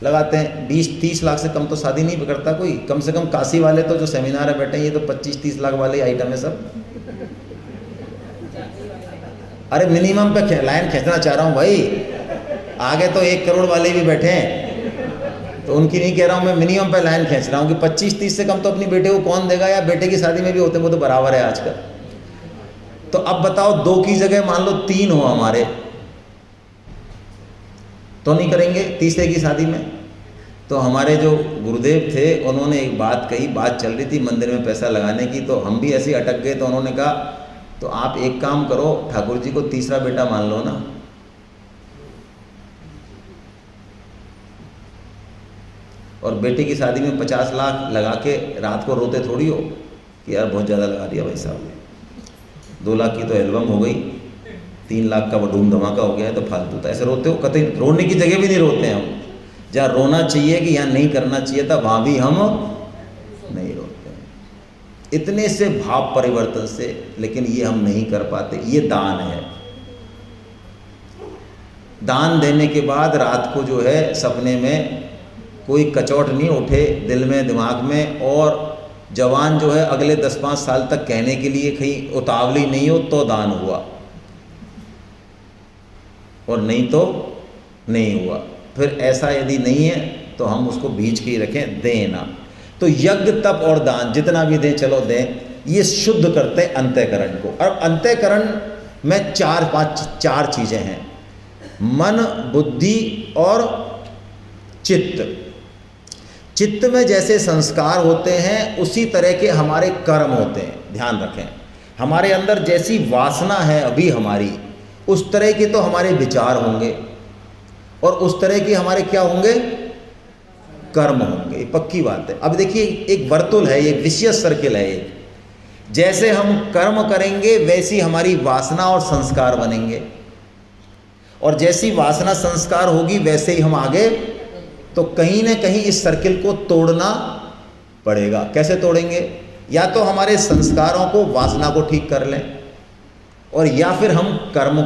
लगाते हैं 20-30 लाख से कम तो शादी नहीं करता कोई। कम से कम काशी वाले तो जो सेमिनार है बैठे, ये तो 25-30 लाख वाले आइटम है सब। अरे मिनिमम पे लाइन खींचना चाह रहा हूँ भाई, आगे तो 1 करोड़ वाले भी बैठे हैं, तो उनकी नहीं कह रहा हूँ मैं, मिनिमम पे लाइन खींच रहा हूँ कि 25-30 से कम तो अपनी बेटे को कौन देगा, या बेटे की शादी में भी होते वो तो बराबर है आजकल। तो अब बताओ 2 की जगह मान लो 3 हो हमारे, तो नहीं करेंगे तीसरे की शादी में। तो हमारे जो गुरुदेव थे उन्होंने एक बात कही, बात चल रही थी मंदिर में पैसा लगाने की, तो हम भी ऐसे ही अटक गए। तो उन्होंने कहा तो आप एक काम करो, ठाकुर जी को तीसरा बेटा मान लो ना। और बेटे की शादी में 50 लाख लगा के रात को रोते थोड़ी हो कि यार बहुत ज़्यादा लगा दिया भाई साहब, 2 लाख की तो एल्बम हो गई, 3 लाख का वो धूम धमाका हो गया है, तो फालतू था। ऐसे रोते हो, कतई रोने की जगह भी नहीं रोते हैं हम। जहाँ रोना चाहिए कि यहाँ नहीं करना चाहिए था, वहाँ भी हम नहीं रोते हैं, इतने से भाव परिवर्तन से। लेकिन ये हम नहीं कर पाते, ये दान है। दान देने के बाद रात को जो है सपने में कोई कचौट नहीं उठे दिल में दिमाग में, और जवान जो है अगले 10-5 साल तक कहने के लिए कहीं उतावली नहीं हो, तो दान हुआ, और नहीं तो नहीं हुआ। फिर ऐसा यदि नहीं है तो हम उसको बीच के ही रखें, देना। तो यज्ञ तप और दान जितना भी दें, चलो दें, ये शुद्ध करते हैं अंतःकरण को। और अंतःकरण में 4 चीज़ें हैं, मन, बुद्धि और चित्त। चित्त में जैसे संस्कार होते हैं उसी तरह के हमारे कर्म होते हैं। ध्यान रखें, हमारे अंदर जैसी वासना है अभी हमारी, उस तरह के तो हमारे विचार होंगे, और उस तरह के हमारे क्या होंगे, कर्म होंगे। पक्की बात है। अब देखिए एक वर्तुल है, एक विशियस सर्किल है एक। जैसे हम कर्म करेंगे वैसी हमारी वासना और संस्कार बनेंगे, और जैसी वासना संस्कार होगी वैसे ही हम आगे। तो कहीं ना कहीं इस सर्किल को तोड़ना पड़ेगा। कैसे तोड़ेंगे? या तो हमारे संस्कारों को, वासना को ठीक कर लें, और या फिर हम कर्म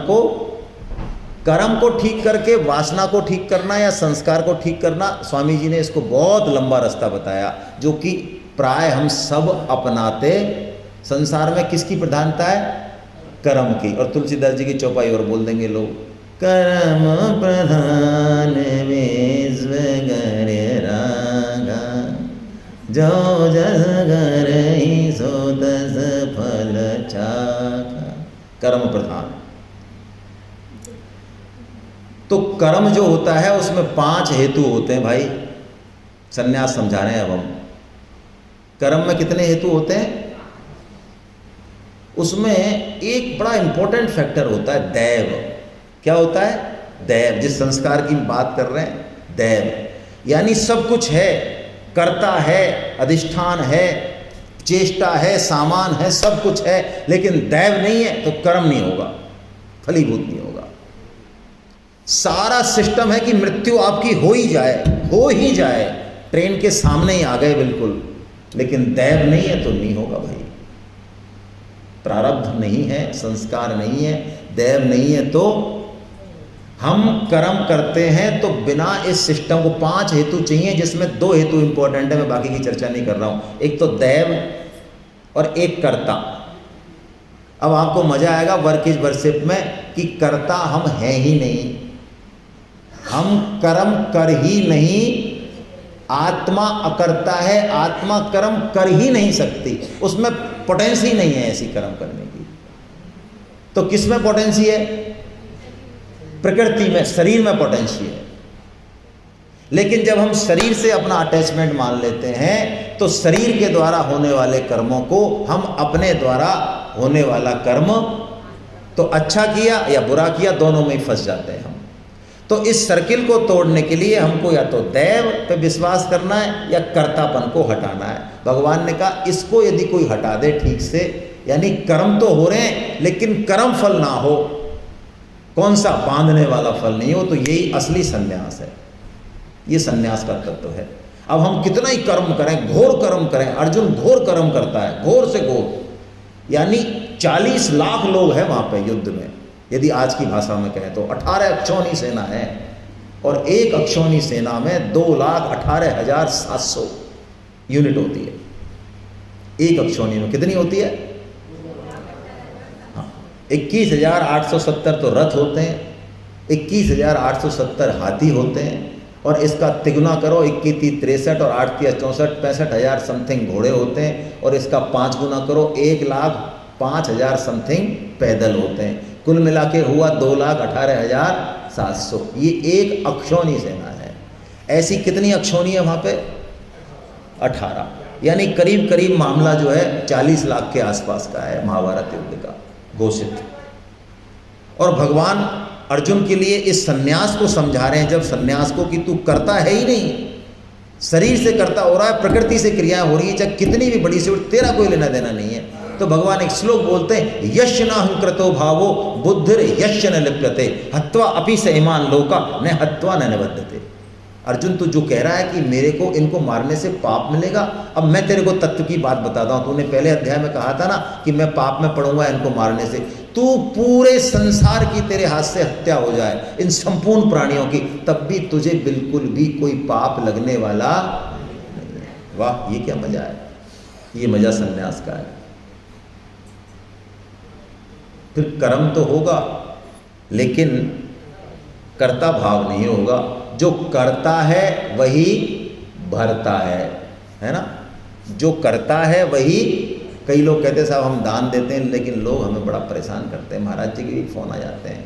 को ठीक करके वासना को ठीक करना या संस्कार को ठीक करना। स्वामी जी ने इसको बहुत लंबा रास्ता बताया, जो कि प्राय हम सब अपनाते। संसार में किसकी प्रधानता है? कर्म की। और तुलसीदास जी की चौपाई और बोल देंगे लोग, कर्म प्रधान विश्व गर रागा, जो जस करहि सो तस फल चाखा। कर्म प्रधान। तो कर्म जो होता है उसमें 5 हेतु होते हैं भाई। संन्यास समझा रहे हैं अब हम। कर्म में कितने हेतु होते हैं? उसमें एक बड़ा इंपॉर्टेंट फैक्टर होता है दैव। क्या होता है? दैव। जिस संस्कार की बात कर रहे हैं, दैव यानी सब कुछ है, कर्ता है, अधिष्ठान है, चेष्टा है, सामान है, सब कुछ है, लेकिन दैव नहीं है तो कर्म नहीं होगा, फलीभूत नहीं होगा। सारा सिस्टम है कि मृत्यु आपकी हो ही जाए, ट्रेन के सामने ही आ गए बिल्कुल, लेकिन दैव नहीं है तो नहीं होगा भाई। प्रारब्ध नहीं है, संस्कार नहीं है, दैव नहीं है तो हम कर्म करते हैं तो बिना इस सिस्टम को 5 हेतु चाहिए, जिसमें 2 हेतु इंपॉर्टेंट है, मैं बाकी की चर्चा नहीं कर रहा हूँ। एक तो दैव और एक कर्ता। अब आपको मजा आएगा वर्क इज वर्शिप में कि कर्ता हम हैं ही नहीं, हम कर्म कर ही नहीं, आत्मा अकर्ता है, आत्मा कर्म कर ही नहीं सकती, उसमें पोटेंसी नहीं है ऐसी कर्म करने की। तो किस में पोटेंसी है? प्रकृति में, शरीर में पोटेंसी है। लेकिन जब हम शरीर से अपना अटैचमेंट मान लेते हैं तो शरीर के द्वारा होने वाले कर्मों को हम अपने द्वारा होने वाला कर्म तो अच्छा किया या बुरा किया, दोनों में ही फंस जाते हैं हम। तो इस सर्किल को तोड़ने के लिए हमको या तो दैव पे विश्वास करना है या कर्तापन को हटाना है। भगवान ने कहा इसको यदि कोई हटा दे ठीक से, यानी कर्म तो हो रहे हैं लेकिन कर्म फल ना हो, कौन सा बांधने वाला फल नहीं हो, तो यही असली संन्यास है। ये संन्यास का तत्व है। अब हम कितना ही कर्म करें, घोर कर्म करें, अर्जुन घोर कर्म करता है, घोर से घोर, यानी 40 लाख लोग हैं वहां पे युद्ध में, यदि आज की भाषा में कहें तो 18 अक्षौणी सेना है, और एक अक्षौणी सेना में 2,18,700 यूनिट होती है। एक अक्षौणी में कितनी होती है? 21,870 तो रथ होते हैं, 21,870 हाथी होते हैं, और इसका तिगुना करो, 21 63 और 8 64 65,000 समथिंग घोड़े होते हैं, और इसका 5 गुना करो, 1,05,000 समथिंग पैदल होते हैं। कुल मिला के हुआ 2,18,700। ये एक अक्षौणी सेना है। ऐसी कितनी अक्षौणी है वहाँ पे? 18, यानी करीब करीब मामला जो है 40 लाख के आसपास का है महाभारत युद्ध का घोषित। और भगवान अर्जुन के लिए इस सन्यास को समझा रहे हैं, जब सन्यास को कि तू करता है ही नहीं, शरीर से करता हो रहा है, प्रकृति से क्रियाएं हो रही है, चाहे कितनी भी बड़ी से, तेरा कोई लेना देना नहीं है। तो भगवान एक श्लोक बोलते हैं, यश न हंकृतो भावो बुद्धिर यश न लिप्यते हत्वा अपि स इमान लोका न हत्वा न निबद्धते। अर्जुन तू जो कह रहा है कि मेरे को इनको मारने से पाप मिलेगा, अब मैं तेरे को तत्व की बात बताता हूँ। तूने पहले अध्याय में कहा था ना कि मैं पाप में पड़ूंगा इनको मारने से। तू पूरे संसार की तेरे हाथ से हत्या हो जाए, इन संपूर्ण प्राणियों की, तब भी तुझे बिल्कुल भी कोई पाप लगने वाला नहीं है। वाह, ये क्या मजा है! ये मजा संन्यास का है। फिर कर्म तो होगा लेकिन कर्ता भाव नहीं होगा। जो करता है वही भरता है ना? जो करता है वही। कई लोग कहते हैं साहब हम दान देते हैं, लेकिन लोग हमें बड़ा परेशान करते हैं, महाराज जी के भी फ़ोन आ जाते हैं,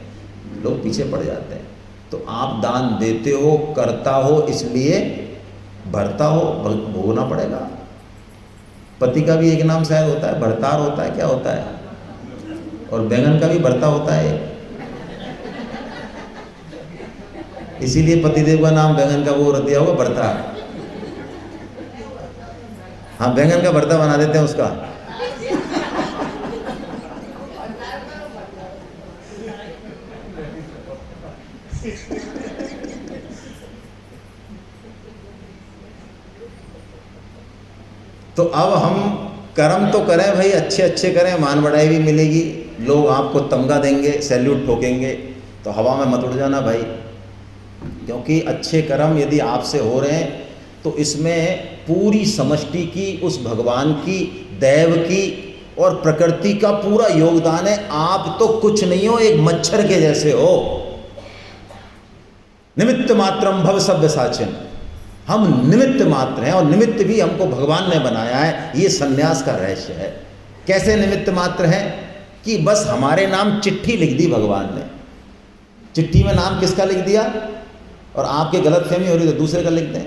लोग पीछे पड़ जाते हैं। तो आप दान देते हो, करता हो, इसलिए भरता हो, भोगना पड़ेगा। पति का भी एक नाम शायद होता है, भरतार होता है, क्या होता है? और बैंगन का भी भरता होता है, इसीलिए पतिदेव का नाम बैंगन का वो रख दिया होगा, भरता। हाँ, बैंगन का भरता बना देते हैं उसका। तो अब हम कर्म तो करें भाई, अच्छे अच्छे करें, मान बढ़ाई भी मिलेगी, लोग आपको तमगा देंगे, सैल्यूट ठोकेंगे, तो हवा में मत उड़ जाना भाई। क्योंकि अच्छे कर्म यदि आपसे हो रहे हैं तो इसमें पूरी समष्टि की, उस भगवान की, दैव की और प्रकृति का पूरा योगदान है। आप तो कुछ नहीं हो, एक मच्छर के जैसे हो। निमित्त मात्रम भव सव्यसाचिन, हम निमित्त मात्र हैं, और निमित्त भी हमको भगवान ने बनाया है। ये सन्यास का रहस्य है। कैसे निमित्त मात्र हैं? कि बस हमारे नाम चिट्ठी लिख दी भगवान ने, चिट्ठी में नाम किसका लिख दिया, और आपके गलतफहमी हो रही तो दूसरे का लिख दें।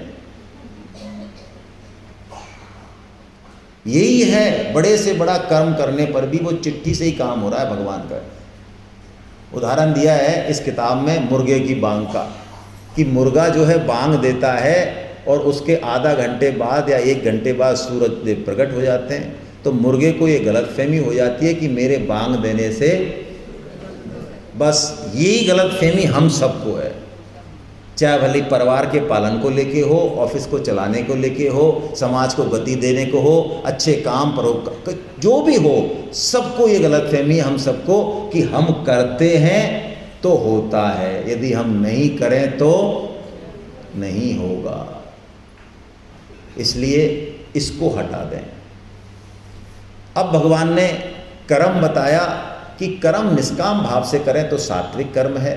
यही है, बड़े से बड़ा कर्म करने पर भी वो चिट्ठी से ही काम हो रहा है भगवान का। उदाहरण दिया है इस किताब में मुर्गे की बांग का, कि मुर्गा जो है बांग देता है और उसके आधा घंटे बाद या 1 घंटे बाद सूरज देव प्रकट हो जाते हैं। तो मुर्गे को ये गलतफहमी हो जाती है कि मेरे बांग देने से, बस यही गलतफहमी हम सबको है, चाहे भले परिवार के पालन को लेके हो, ऑफिस को चलाने को लेके हो, समाज को गति देने को हो, अच्छे काम पर जो भी हो, सबको ये गलतफहमी हम सबको कि हम करते हैं तो होता है, यदि हम नहीं करें तो नहीं होगा। इसलिए इसको हटा दें। अब भगवान ने कर्म बताया कि कर्म निष्काम भाव से करें तो सात्विक कर्म है,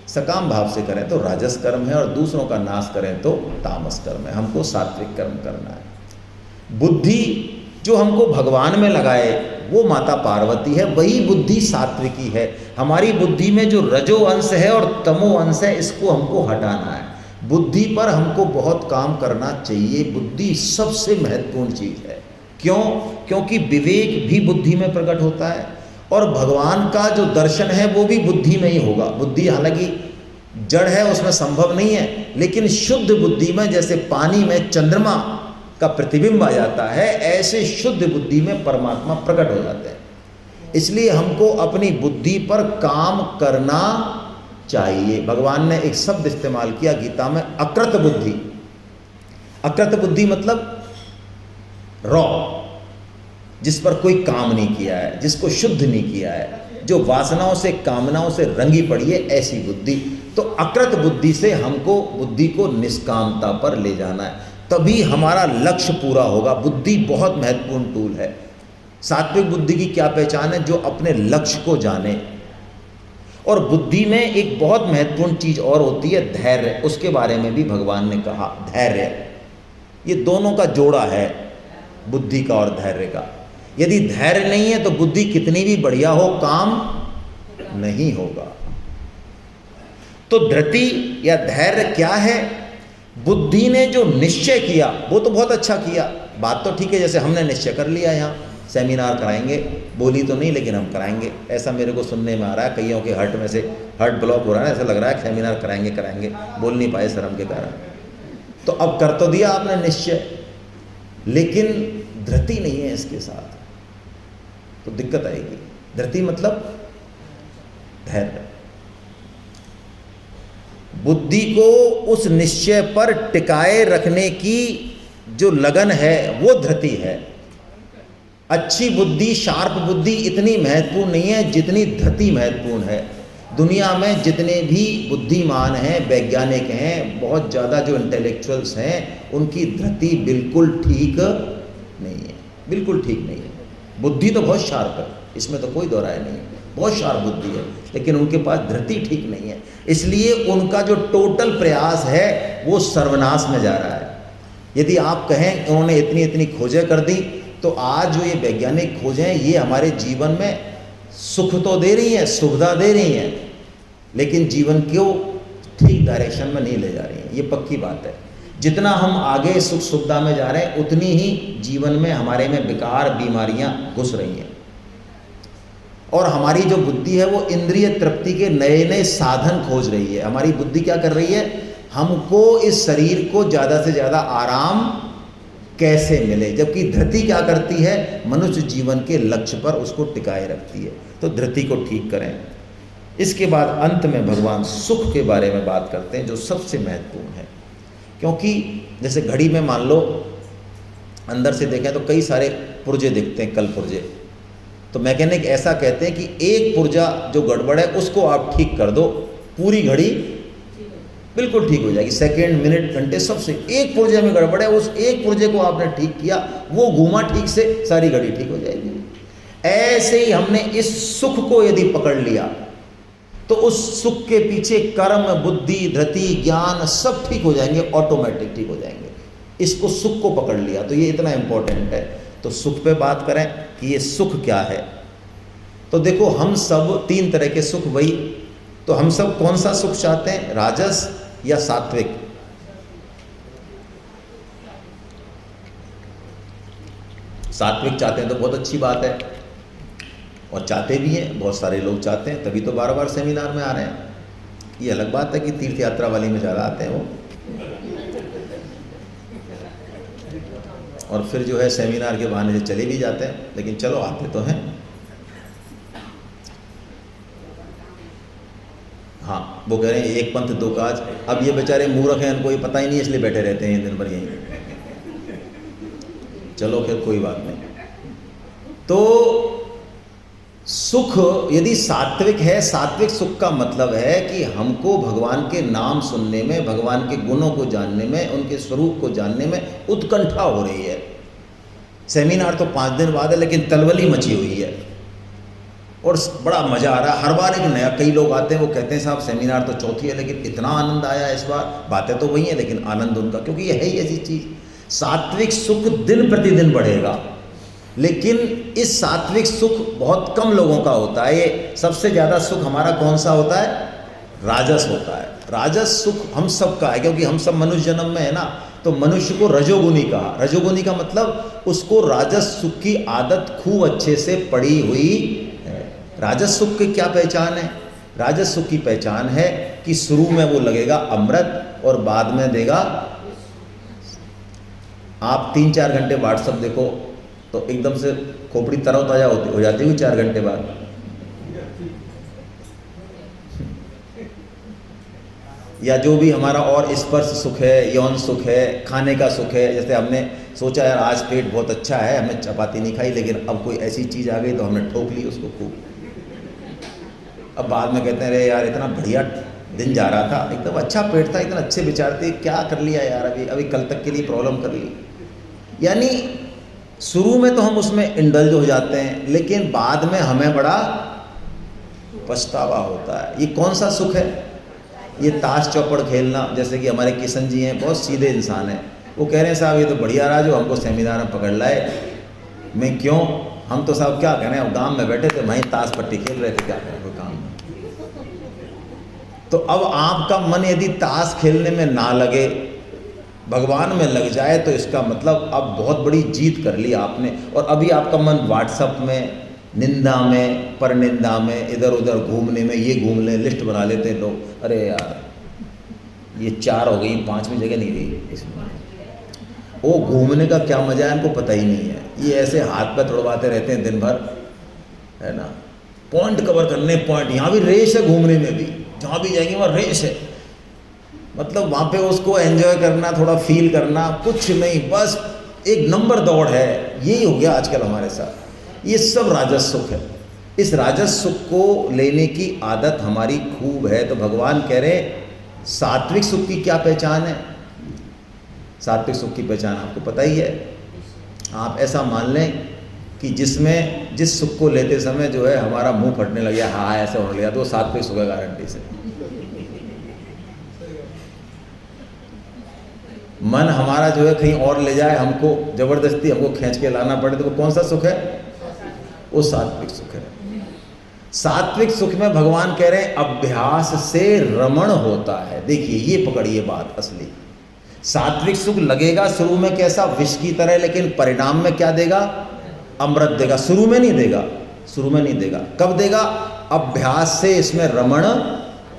सकाम भाव से करें तो राजस कर्म है, और दूसरों का नाश करें तो तामस कर्म है। हमको सात्विक कर्म करना है। बुद्धि जो हमको भगवान में लगाए वो माता पार्वती है, वही बुद्धि सात्विकी है। हमारी बुद्धि में जो रजो अंश है और तमो अंश है, इसको हमको हटाना है। बुद्धि पर हमको बहुत काम करना चाहिए। बुद्धि सबसे महत्वपूर्ण चीज है। क्यों? क्योंकि विवेक भी बुद्धि में प्रकट होता है, और भगवान का जो दर्शन है वो भी बुद्धि में ही होगा। बुद्धि हालांकि जड़ है, उसमें संभव नहीं है, लेकिन शुद्ध बुद्धि में जैसे पानी में चंद्रमा का प्रतिबिंब आ जाता है, ऐसे शुद्ध बुद्धि में परमात्मा प्रकट हो जाते हैं। इसलिए हमको अपनी बुद्धि पर काम करना चाहिए। भगवान ने एक शब्द इस्तेमाल किया गीता में, अकृत बुद्धि। अकृत बुद्धि मतलब रॉ, जिस पर कोई काम नहीं किया है, जिसको शुद्ध नहीं किया है, जो वासनाओं से कामनाओं से रंगी पड़ी है, ऐसी बुद्धि। तो अकृत बुद्धि से हमको बुद्धि को निष्कामता पर ले जाना है, तभी हमारा लक्ष्य पूरा होगा। बुद्धि बहुत महत्वपूर्ण टूल है। सात्विक बुद्धि की क्या पहचान है? जो अपने लक्ष्य को जाने। और बुद्धि में एक बहुत महत्वपूर्ण चीज और होती है, धैर्य। उसके बारे में भी भगवान ने कहा, धैर्य। ये दोनों का जोड़ा है, बुद्धि का और धैर्य का। यदि धैर्य नहीं है तो बुद्धि कितनी भी बढ़िया हो, काम नहीं होगा। तो धृति या धैर्य क्या है? बुद्धि ने जो निश्चय किया वो तो बहुत अच्छा किया, बात तो ठीक है। जैसे हमने निश्चय कर लिया, यहाँ सेमिनार कराएंगे, बोली तो नहीं लेकिन हम कराएंगे, ऐसा मेरे को सुनने में आ रहा है। कईयों के हार्ट में से हार्ट ब्लॉक हो रहा है, ऐसा लग रहा है सेमिनार कराएंगे, बोल नहीं पाए शर्म के कारण। तो अब कर तो दिया आपने निश्चय, लेकिन धृति नहीं है इसके साथ, तो दिक्कत आएगी। धृति मतलब धैर्य। बुद्धि को उस निश्चय पर टिकाए रखने की जो लगन है वो धृति है। अच्छी बुद्धि, शार्प बुद्धि इतनी महत्वपूर्ण नहीं है जितनी धृति महत्वपूर्ण है। दुनिया में जितने भी बुद्धिमान हैं, वैज्ञानिक हैं, बहुत ज़्यादा जो इंटेलेक्चुअल्स हैं, उनकी धृति बिल्कुल ठीक नहीं है, बिल्कुल ठीक नहीं है। बुद्धि तो बहुत शार्प है, इसमें तो कोई दो राय नहीं है, बहुत शार्प बुद्धि है, लेकिन उनके पास धृति ठीक नहीं है। इसलिए उनका जो टोटल प्रयास है वो सर्वनाश में जा रहा है। यदि आप कहें उन्होंने इतनी इतनी खोजें कर दी, तो आज जो ये वैज्ञानिक खोजें ये हमारे जीवन में सुख तो दे रही हैं, सुविधा दे रही हैं, लेकिन जीवन को ठीक डायरेक्शन में नहीं ले जा रही हैं, ये पक्की बात है। जितना हम आगे सुख सुविधा में जा रहे हैं, उतनी ही जीवन में हमारे में विकार, बीमारियां घुस रही हैं। और हमारी जो बुद्धि है वो इंद्रिय तृप्ति के नए नए साधन खोज रही है। हमारी बुद्धि क्या कर रही है? हमको इस शरीर को ज़्यादा से ज़्यादा आराम कैसे मिले, जबकि धृति क्या करती है? मनुष्य जीवन के लक्ष्य पर उसको टिकाए रखती है। तो धृति को ठीक करें। इसके बाद अंत में भगवान सुख के बारे में बात करते हैं, जो सबसे महत्वपूर्ण है। क्योंकि जैसे घड़ी में मान लो अंदर से देखें तो कई सारे पुर्जे दिखते हैं, कल पुर्जे। तो मैकेनिक ऐसा कहते हैं कि एक पुर्जा जो गड़बड़ है उसको आप ठीक कर दो, पूरी घड़ी बिल्कुल ठीक हो जाएगी। सेकंड, मिनट, घंटे सबसे। एक पुर्जे में गड़बड़ है, उस एक पुर्जे को आपने ठीक किया, वो घूमा ठीक से, सारी घड़ी ठीक हो जाएगी। ऐसे ही हमने इस सुख को यदि पकड़ लिया तो उस सुख के पीछे कर्म, बुद्धि, धृति, ज्ञान सब ठीक हो जाएंगे, ऑटोमेटिक ठीक हो जाएंगे। इसको सुख को पकड़ लिया तो ये इतना इंपॉर्टेंट है। तो सुख पे बात करें कि ये सुख क्या है। तो देखो, हम सब तीन तरह के सुख, वही तो हम सब कौन सा सुख चाहते हैं? राजस या सात्विक? सात्विक चाहते हैं तो बहुत अच्छी बात है, और चाहते भी हैं, बहुत सारे लोग चाहते हैं, तभी तो बार बार सेमिनार में आ रहे हैं। ये अलग बात है कि तीर्थ यात्रा वाली में ज़्यादा आते हैं वो, और फिर जो है सेमिनार के बहाने से चले भी जाते हैं, लेकिन चलो आते तो हैं। हाँ, वो कह रहे हैं एक पंथ दो काज। अब ये बेचारे मूर्ख हैं, इनको ये पता ही नहीं, इसलिए बैठे रहते हैं दिन भर यहीं। चलो खैर कोई बात नहीं। तो सुख यदि सात्विक है, सात्विक सुख का मतलब है कि हमको भगवान के नाम सुनने में, भगवान के गुणों को जानने में, उनके स्वरूप को जानने में उत्कंठा हो रही है। सेमिनार तो 5 दिन बाद है, लेकिन तलवली मची हुई है और बड़ा मज़ा आ रहा है। हर बार एक नया, कई लोग आते हैं वो कहते हैं साहब सेमिनार तो चौथी है लेकिन इतना आनंद आया इस बार। बातें तो वही हैं लेकिन आनंद उनका, क्योंकि ये है ही ऐसी चीज़। सात्विक सुख दिन प्रतिदिन बढ़ेगा, लेकिन इस सात्विक सुख बहुत कम लोगों का होता है। ये सबसे ज़्यादा सुख हमारा कौन सा होता है? राजस होता है। राजस सुख हम सब का है, क्योंकि हम सब मनुष्य जन्म में है ना, तो मनुष्य को रजोगुनी कहा। रजोगुनी का मतलब उसको राजस सुख की आदत खूब अच्छे से पड़ी हुई है। राजस सुख की क्या पहचान है? राजस सुख की पहचान है कि शुरू में वो लगेगा अमृत और बाद में देगा। आप 3-4 घंटे व्हाट्सएप देखो तो एकदम से खोपड़ी तरोताजा हो जाती है 4 घंटे बाद। या जो भी हमारा और स्पर्श सुख है, यौन सुख है, खाने का सुख है। जैसे हमने सोचा यार आज पेट बहुत अच्छा है, हमने चपाती नहीं खाई, लेकिन अब कोई ऐसी चीज़ आ गई तो हमने ठोक ली उसको खूब। अब बाद में कहते हैं अरे यार इतना बढ़िया दिन जा रहा था, एकदम अच्छा पेट था, इतना अच्छे विचार थे, क्या कर लिया यार, अभी कल तक के लिए प्रॉब्लम कर ली। यानी शुरू में तो हम उसमें इंडल्ज हो जाते हैं, लेकिन बाद में हमें बड़ा पछतावा होता है। ये कौन सा सुख है? ये ताश चौपड़ खेलना। जैसे कि हमारे किशन जी हैं, बहुत सीधे इंसान हैं, वो कह रहे हैं साहब ये तो बढ़िया रहा जो हमको सेमिनार में पकड़ लाए। मैं क्यों, हम तो साहब क्या कह रहे हैं, गांव में बैठे थे, वहीं ताश पट्टी खेल रहे थे, क्या करें कोई काम। तो अब आपका मन यदि ताश खेलने में ना लगे, भगवान में लग जाए, तो इसका मतलब अब बहुत बड़ी जीत कर ली आपने। और अभी आपका मन व्हाट्सएप में, निंदा में, परनिंदा में, इधर उधर घूमने में, ये घूम लें, लिस्ट बना लेते हैं लोग, अरे यार ये 4 हो गई, 5वीं जगह नहीं रही इसमें। वो घूमने का क्या मजा है इनको पता ही नहीं है। ये ऐसे हाथ पे तुड़वाते रहते हैं दिन भर, है ना, पॉइंट कवर करने, पॉइंट। यहाँ भी रेस है, घूमने में भी जहाँ भी जाएंगे वहाँ रेस है। मतलब वहाँ पे उसको एंजॉय करना, थोड़ा फील करना, कुछ नहीं, बस एक नंबर दौड़ है। यही हो गया आजकल हमारे साथ। ये सब राजस सुख है। इस राजस सुख को लेने की आदत हमारी खूब है। तो भगवान कह रहे हैं सात्विक सुख की क्या पहचान है? सात्विक सुख की पहचान आपको पता ही है। आप ऐसा मान लें कि जिसमें जिस सुख को लेते समय जो है हमारा मुंह फटने लग गया, हाँ ऐसा होने लगा, तो सात्विक सुख है गारंटी से। मन हमारा जो है कहीं और ले जाए, हमको जबरदस्ती हमको खींच के लाना पड़े, तो वो कौन सा सुख है? वो सात्विक सुख है। सात्विक सुख में भगवान कह रहे हैं अभ्यास से रमण होता है। देखिए ये पकड़िए बात असली। सात्विक सुख लगेगा शुरू में कैसा, विष की तरह, लेकिन परिणाम में क्या देगा? अमृत देगा। शुरू में नहीं देगा, शुरू में नहीं देगा। कब देगा? अभ्यास से इसमें रमण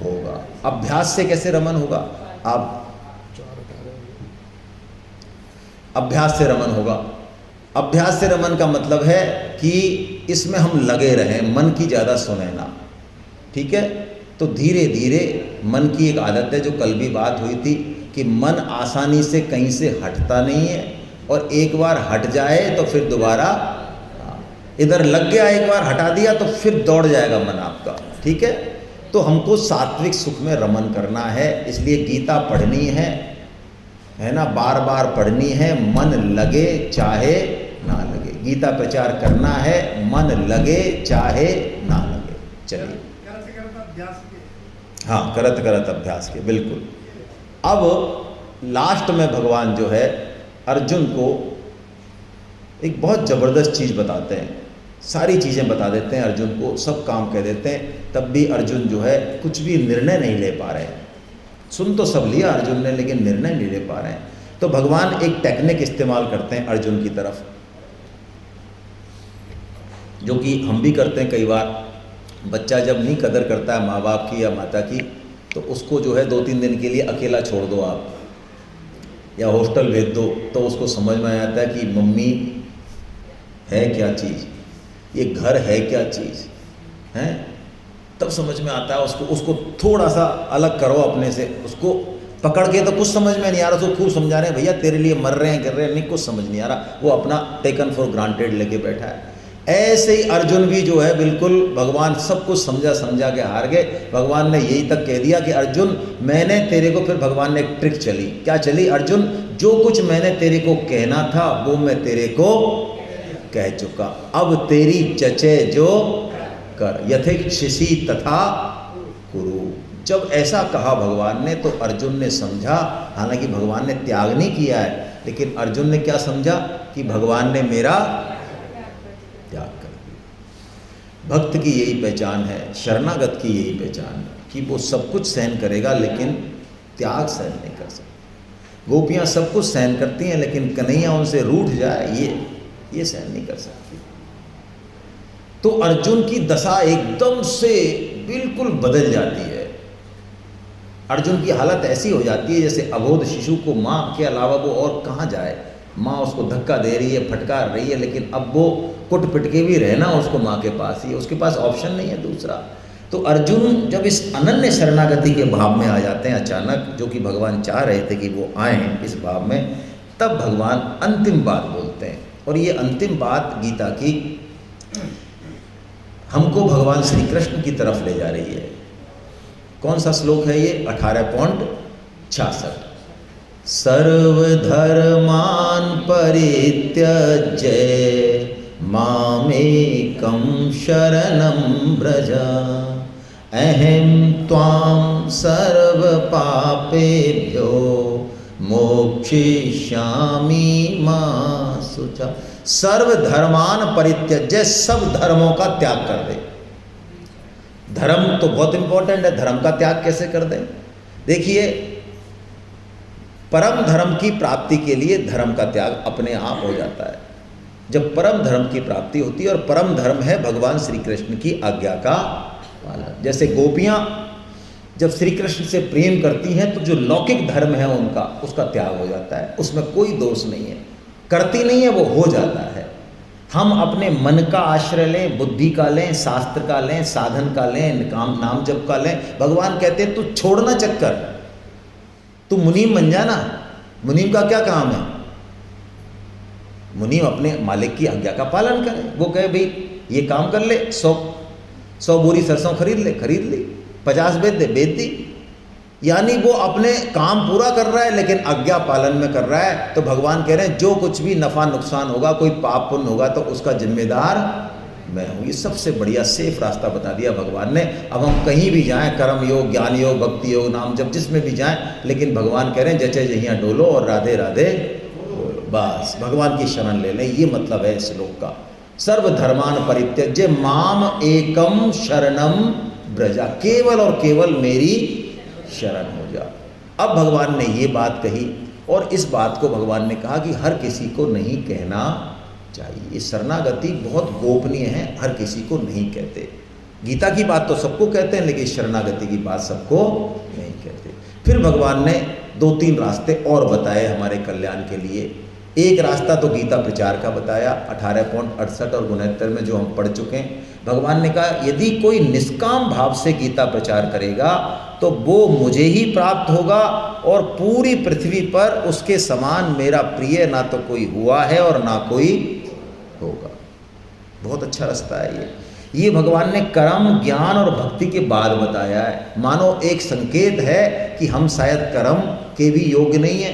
होगा। अभ्यास से कैसे रमण होगा? आप अभ्यास से रमन होगा। अभ्यास से रमन का मतलब है कि इसमें हम लगे रहें, मन की ज़्यादा सुने ना, ठीक है। तो धीरे धीरे मन की एक आदत है, जो कल भी बात हुई थी कि मन आसानी से कहीं से हटता नहीं है, और एक बार हट जाए तो फिर दोबारा इधर लग गया, एक बार हटा दिया तो फिर दौड़ जाएगा मन आपका, ठीक है। तो हमको सात्विक सुख में रमन करना है, इसलिए गीता पढ़नी है ना, बार बार पढ़नी है, मन लगे चाहे ना लगे। गीता प्रचार करना है, मन लगे चाहे ना लगे। चलिए, हाँ, करत करत अभ्यास के, बिल्कुल। अब लास्ट में भगवान जो है अर्जुन को एक बहुत ज़बरदस्त चीज़ बताते हैं। सारी चीज़ें बता देते हैं अर्जुन को, सब काम कह देते हैं, तब भी अर्जुन जो है कुछ भी निर्णय नहीं ले पा रहे हैं। सुन तो सब लिया अर्जुन ने, लेकिन निर्णय नहीं ले पा रहे हैं। तो भगवान एक टेक्निक इस्तेमाल करते हैं अर्जुन की तरफ, जो कि हम भी करते हैं कई बार। बच्चा जब नहीं कदर करता है माँ बाप की या माता की, तो उसको जो है 2-3 दिन के लिए अकेला छोड़ दो आप, या हॉस्टल भेज दो, तो उसको समझ में आ जाता है कि मम्मी है क्या चीज़, ये घर है क्या चीज़ है। तब समझ में आता है उसको थोड़ा सा अलग करो अपने से। उसको पकड़ के तो कुछ समझ में नहीं आ रहा, उसको खूब समझा रहे हैं भैया तेरे लिए मर रहे हैं, कर रहे हैं, नहीं कुछ समझ नहीं आ रहा, वो अपना टेकन फॉर ग्रांटेड लेके बैठा है। ऐसे ही अर्जुन भी जो है बिल्कुल भगवान सब कुछ समझा समझा के हार गए। भगवान ने यही तक कह दिया कि अर्जुन मैंने तेरे को, फिर भगवान ने एक ट्रिक चली, क्या चली, अर्जुन जो कुछ मैंने तेरे को कहना था वो मैं तेरे को कह चुका, अब तेरी जचे जो कर, यथेक्षिषि तथा कुरु। जब ऐसा कहा भगवान ने तो अर्जुन ने समझा, हालांकि भगवान ने त्याग नहीं किया है, लेकिन अर्जुन ने क्या समझा कि भगवान ने मेरा त्याग कर दिया। भक्त की यही पहचान है, शरणागत की यही पहचान है कि वो सब कुछ सहन करेगा लेकिन त्याग सहन नहीं कर सकता। गोपियाँ सब कुछ सहन करती हैं लेकिन कन्हैया उनसे रूठ जाए ये सहन नहीं कर सकती। तो अर्जुन की दशा एकदम से बिल्कुल बदल जाती है। अर्जुन की हालत ऐसी हो जाती है जैसे अबोध शिशु को माँ के अलावा वो और कहाँ जाए। माँ उसको धक्का दे रही है, फटकार रही है, लेकिन अब वो कुट पिट के भी रहना उसको माँ के पास ही, उसके पास ऑप्शन नहीं है दूसरा। तो अर्जुन जब इस अनन्य शरणागति के भाव में आ जाते हैं अचानक, जो कि भगवान चाह रहे थे कि वो आएँ इस भाव में, तब भगवान अंतिम बात बोलते हैं। और ये अंतिम बात गीता की हमको भगवान श्री कृष्ण की तरफ ले जा रही है। कौन सा श्लोक है ये? 18.66। सर्वधर्मान परित्यज्य मामेकं शरणं व्रज अहं त्वां सर्वपापेभ्यो मोक्षयिष्यामि मा शुचा। सर्वधर्मान परित्यज्य, सब धर्मों का त्याग कर दे। धर्म तो बहुत इंपॉर्टेंट है, धर्म का त्याग कैसे कर दें? देखिए, परम धर्म की प्राप्ति के लिए धर्म का त्याग अपने आप हो जाता है। जब परम धर्म की प्राप्ति होती है, और परम धर्म है भगवान श्री कृष्ण की आज्ञा का पालन। जैसे गोपियाँ जब श्री कृष्ण से प्रेम करती हैं तो जो लौकिक धर्म है उनका, उसका त्याग हो जाता है, उसमें कोई दोष नहीं है। करती नहीं है, वो हो जाता है। हम अपने मन का आश्रय लें, बुद्धि का लें, शास्त्र का लें, साधन का लें, नाम जप का लें, भगवान कहते हैं तू छोड़ना चक्कर, तू मुनीम बन जाना। मुनीम का क्या काम है? मुनीम अपने मालिक की आज्ञा का पालन करे। वो कहे भाई ये काम कर ले, 100 बोरी सरसों खरीद ली, 50 बेच दे, बेच दी। यानी वो अपने काम पूरा कर रहा है लेकिन आज्ञा पालन में कर रहा है। तो भगवान कह रहे हैं जो कुछ भी नफा नुकसान होगा, कोई पाप पुण्य होगा, तो उसका जिम्मेदार मैं हूँ। ये सबसे बढ़िया सेफ रास्ता बता दिया भगवान ने। अब हम कहीं भी जाएं, कर्म योग, ज्ञान योग, भक्ति योग, नाम जब जिसमें भी जाएं, लेकिन भगवान कह रहे हैं जैसे जहिया डोलो और राधे राधे बोलो। बस भगवान की शरण ले लें, ये मतलब है इस श्लोक का। सर्वधर्मान परित्यज्य माम एकम शरणम ब्रजा, केवल और केवल मेरी शरण हो जा। अब भगवान ने ये बात कही, और इस बात को भगवान ने कहा कि हर किसी को नहीं कहना चाहिए। ये शरणागति बहुत गोपनीय है, हर किसी को नहीं कहते। गीता की बात तो सबको कहते हैं, लेकिन शरणागति की बात सबको नहीं कहते। फिर भगवान ने 2-3 रास्ते और बताए हमारे कल्याण के लिए। एक रास्ता तो गीता प्रचार का बताया, 18.68 और 69 में जो हम पढ़ चुके हैं। भगवान ने कहा यदि कोई निष्काम भाव से गीता प्रचार करेगा तो वो मुझे ही प्राप्त होगा, और पूरी पृथ्वी पर उसके समान मेरा प्रिय ना तो कोई हुआ है और ना कोई होगा। बहुत अच्छा रास्ता है ये भगवान ने कर्म, ज्ञान और भक्ति के बाद बताया है। मानो एक संकेत है कि हम शायद कर्म के भी योग्य नहीं है,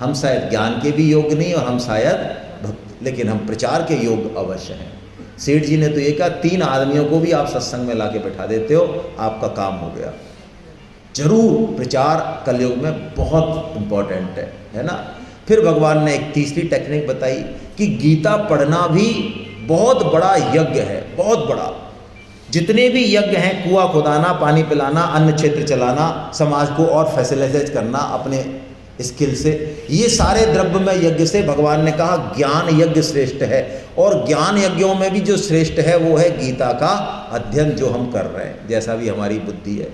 हम शायद ज्ञान के भी योग्य नहीं, और हम शायद भक्ति, लेकिन हम प्रचार के योग्य अवश्य हैं। सेठ जी ने तो ये कहा 3 आदमियों को भी आप सत्संग में लाके बैठा देते हो, आपका काम हो गया। जरूर प्रचार कलयुग में बहुत इम्पोर्टेंट है ना। फिर भगवान ने एक तीसरी टेक्निक बताई कि गीता पढ़ना भी बहुत बड़ा यज्ञ है, बहुत बड़ा। जितने भी यज्ञ हैं, कुआं खुदाना, पानी पिलाना, अन्न क्षेत्र चलाना, समाज को और फैसिलिटेट करना अपने स्किल से, ये सारे द्रव्यमय यज्ञ से भगवान ने कहा ज्ञान यज्ञ श्रेष्ठ है। और ज्ञान यज्ञों में भी जो श्रेष्ठ है वो है गीता का अध्ययन, जो हम कर रहे हैं, जैसा भी हमारी बुद्धि है।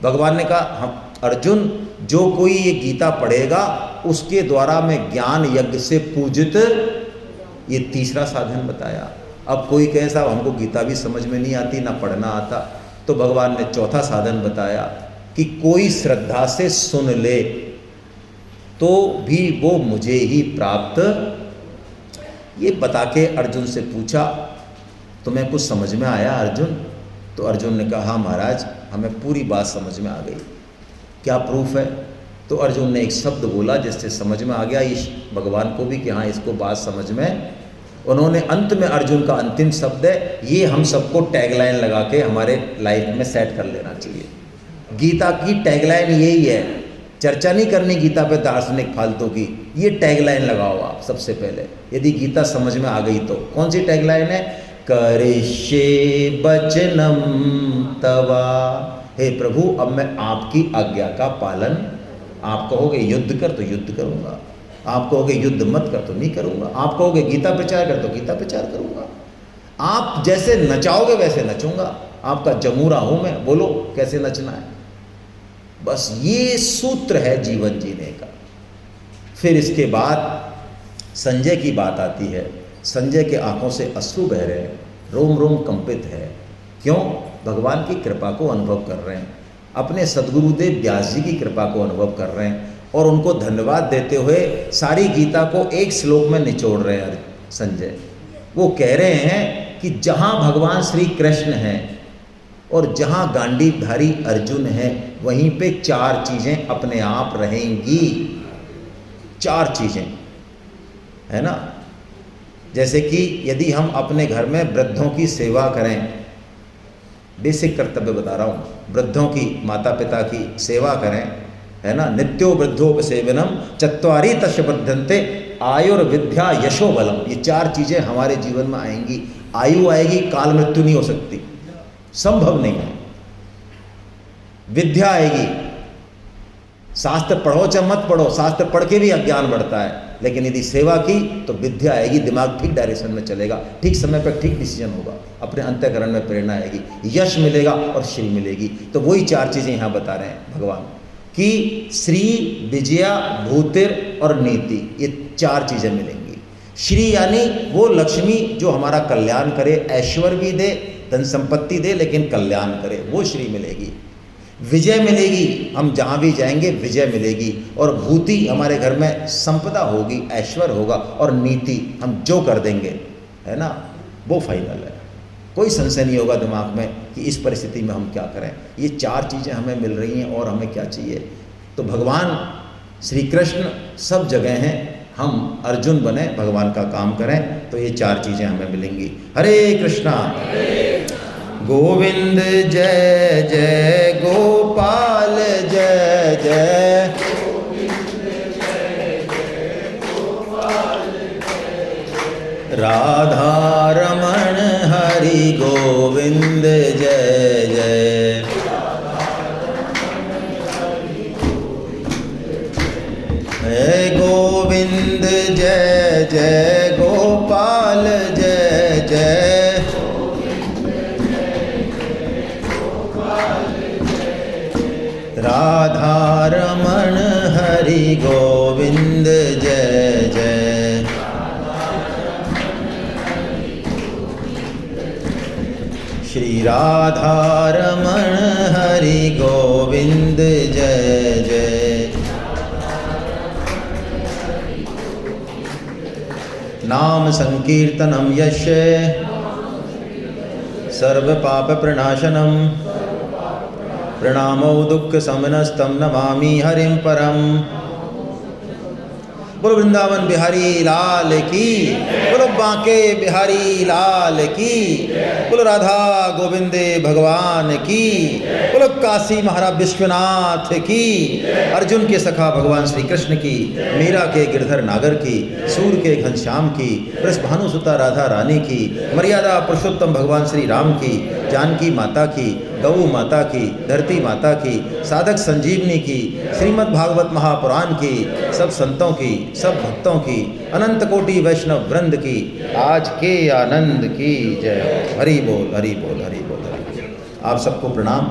भगवान ने कहा हम अर्जुन, जो कोई ये गीता पढ़ेगा उसके द्वारा मैं ज्ञान यज्ञ से पूजित, ये तीसरा साधन बताया। अब कोई कहे साहब हमको गीता भी समझ में नहीं आती, ना पढ़ना आता, तो भगवान ने चौथा साधन बताया कि कोई श्रद्धा से सुन ले तो भी वो मुझे ही प्राप्त। ये बता के अर्जुन से पूछा तुम्हें कुछ समझ में आया अर्जुन? तो अर्जुन ने कहा हाँ महाराज, हमें पूरी बात समझ में आ गई। क्या प्रूफ है? तो अर्जुन ने एक शब्द बोला जिससे समझ में आ गया इस भगवान को भी कि हाँ इसको बात समझ में। उन्होंने अंत में अर्जुन का अंतिम शब्द है, ये हम सबको टैगलाइन लगा के हमारे लाइफ में सेट कर लेना चाहिए। गीता की टैगलाइन यही है, चर्चा नहीं करनी गीता पे दार्शनिक फालतू की, ये टैगलाइन लगाओ आप सबसे पहले, यदि गीता समझ में आ गई तो। कौन सी टैगलाइन है? करिष्ये वचनम तवा, हे प्रभु अब मैं आपकी आज्ञा का पालन, आप कहोगे युद्ध कर तो युद्ध करूंगा, आप कहोगे युद्ध मत कर तो नहीं करूंगा, आप कहोगे गीता प्रचार कर तो गीता प्रचार करूंगा, आप जैसे नचाओगे वैसे नचूंगा, आपका जमूरा हूं मैं, बोलो कैसे नचना है। बस ये सूत्र है जीवन जीने का। फिर इसके बाद संजय की बात आती है। संजय के आंखों से अश्रु बह रहे हैं, रोम रोम कंपित है। क्यों? भगवान की कृपा को अनुभव कर रहे हैं, अपने सद्गुरुदेव व्यास जी की कृपा को अनुभव कर रहे हैं और उनको धन्यवाद देते हुए सारी गीता को एक श्लोक में निचोड़ रहे हैं संजय। वो कह रहे हैं कि जहाँ भगवान श्री कृष्ण हैं और जहाँ गांडीवधारी अर्जुन है वहीं पे चार चीज़ें अपने आप रहेंगी। चार चीज़ें है ना, जैसे कि यदि हम अपने घर में वृद्धों की सेवा करें, बेसिक कर्तव्य बता रहा हूँ, वृद्धों की माता पिता की सेवा करें, है ना, नित्यो वृद्धोपसेवनम चत्वारी तश वर्धन्ते आयुर्विद्या यशो बलम, ये चार चीज़ें हमारे जीवन में आएंगी। आयु आएगी, काल मृत्यु नहीं हो सकती, संभव नहीं है। विद्या आएगी, शास्त्र पढ़ो चाहे मत पढ़ो, शास्त्र पढ़ के भी अज्ञान बढ़ता है, लेकिन यदि सेवा की तो विद्या आएगी, दिमाग ठीक डायरेक्शन में चलेगा, ठीक समय पर ठीक डिसीजन होगा, अपने अंतःकरण में प्रेरणा आएगी, यश मिलेगा और श्री मिलेगी। तो वही चार चीज़ें यहाँ बता रहे हैं भगवान कि श्री, विजया, भूतिर और नीति, ये चार चीज़ें मिलेंगी। श्री यानी वो लक्ष्मी जो हमारा कल्याण करे, ऐश्वर्य भी दे, धन संपत्ति दे, लेकिन कल्याण करे, वो श्री मिलेगी। विजय मिलेगी, हम जहाँ भी जाएंगे विजय मिलेगी। और भूति, हमारे घर में संपदा होगी, ऐश्वर्य होगा। और नीति, हम जो कर देंगे, है ना, वो फाइनल है, कोई संशय नहीं होगा दिमाग में कि इस परिस्थिति में हम क्या करें। ये चार चीज़ें हमें मिल रही हैं और हमें क्या चाहिए। तो भगवान श्री कृष्ण सब जगह हैं, हम अर्जुन बने, भगवान का काम करें तो ये चार चीज़ें हमें मिलेंगी। हरे कृष्णा गोविंद जय जय गोपाल जय जय, राधा रमण हरि गोविंद जय जय, हे गोविंद जय जय गोपाल जय जय, राधा रमण हरि गोविंद जय जय, श्री राधा रमण हरि गोविंद जय जय। नाम संकीर्तनम यस्य सर्व पाप प्रणाशनम, प्रणामो दुख समनस्तम नमामि हरिम परम। बोलो वृंदावन बिहारी लाल की, बोलो बांके बिहारी लाल की, बोलो राधा गोविंदे भगवान की, बोलो काशी महाराज विश्वनाथ की, अर्जुन के सखा भगवान श्री कृष्ण की, मीरा के गिरधर नागर की, सूर के घनश्याम की, वृषभानु सुता राधा रानी की, मर्यादा पुरुषोत्तम भगवान श्री राम की, जानकी माता की, गौ माता की, धरती माता की, साधक संजीवनी की, श्रीमद् भागवत महापुराण की, सब संतों की, सब भक्तों की, अनंत कोटि वैष्णव वृंद की, आज के आनंद की जय। हरि बोल हरि बोल हरि बोल हरि बोल। आप सबको प्रणाम।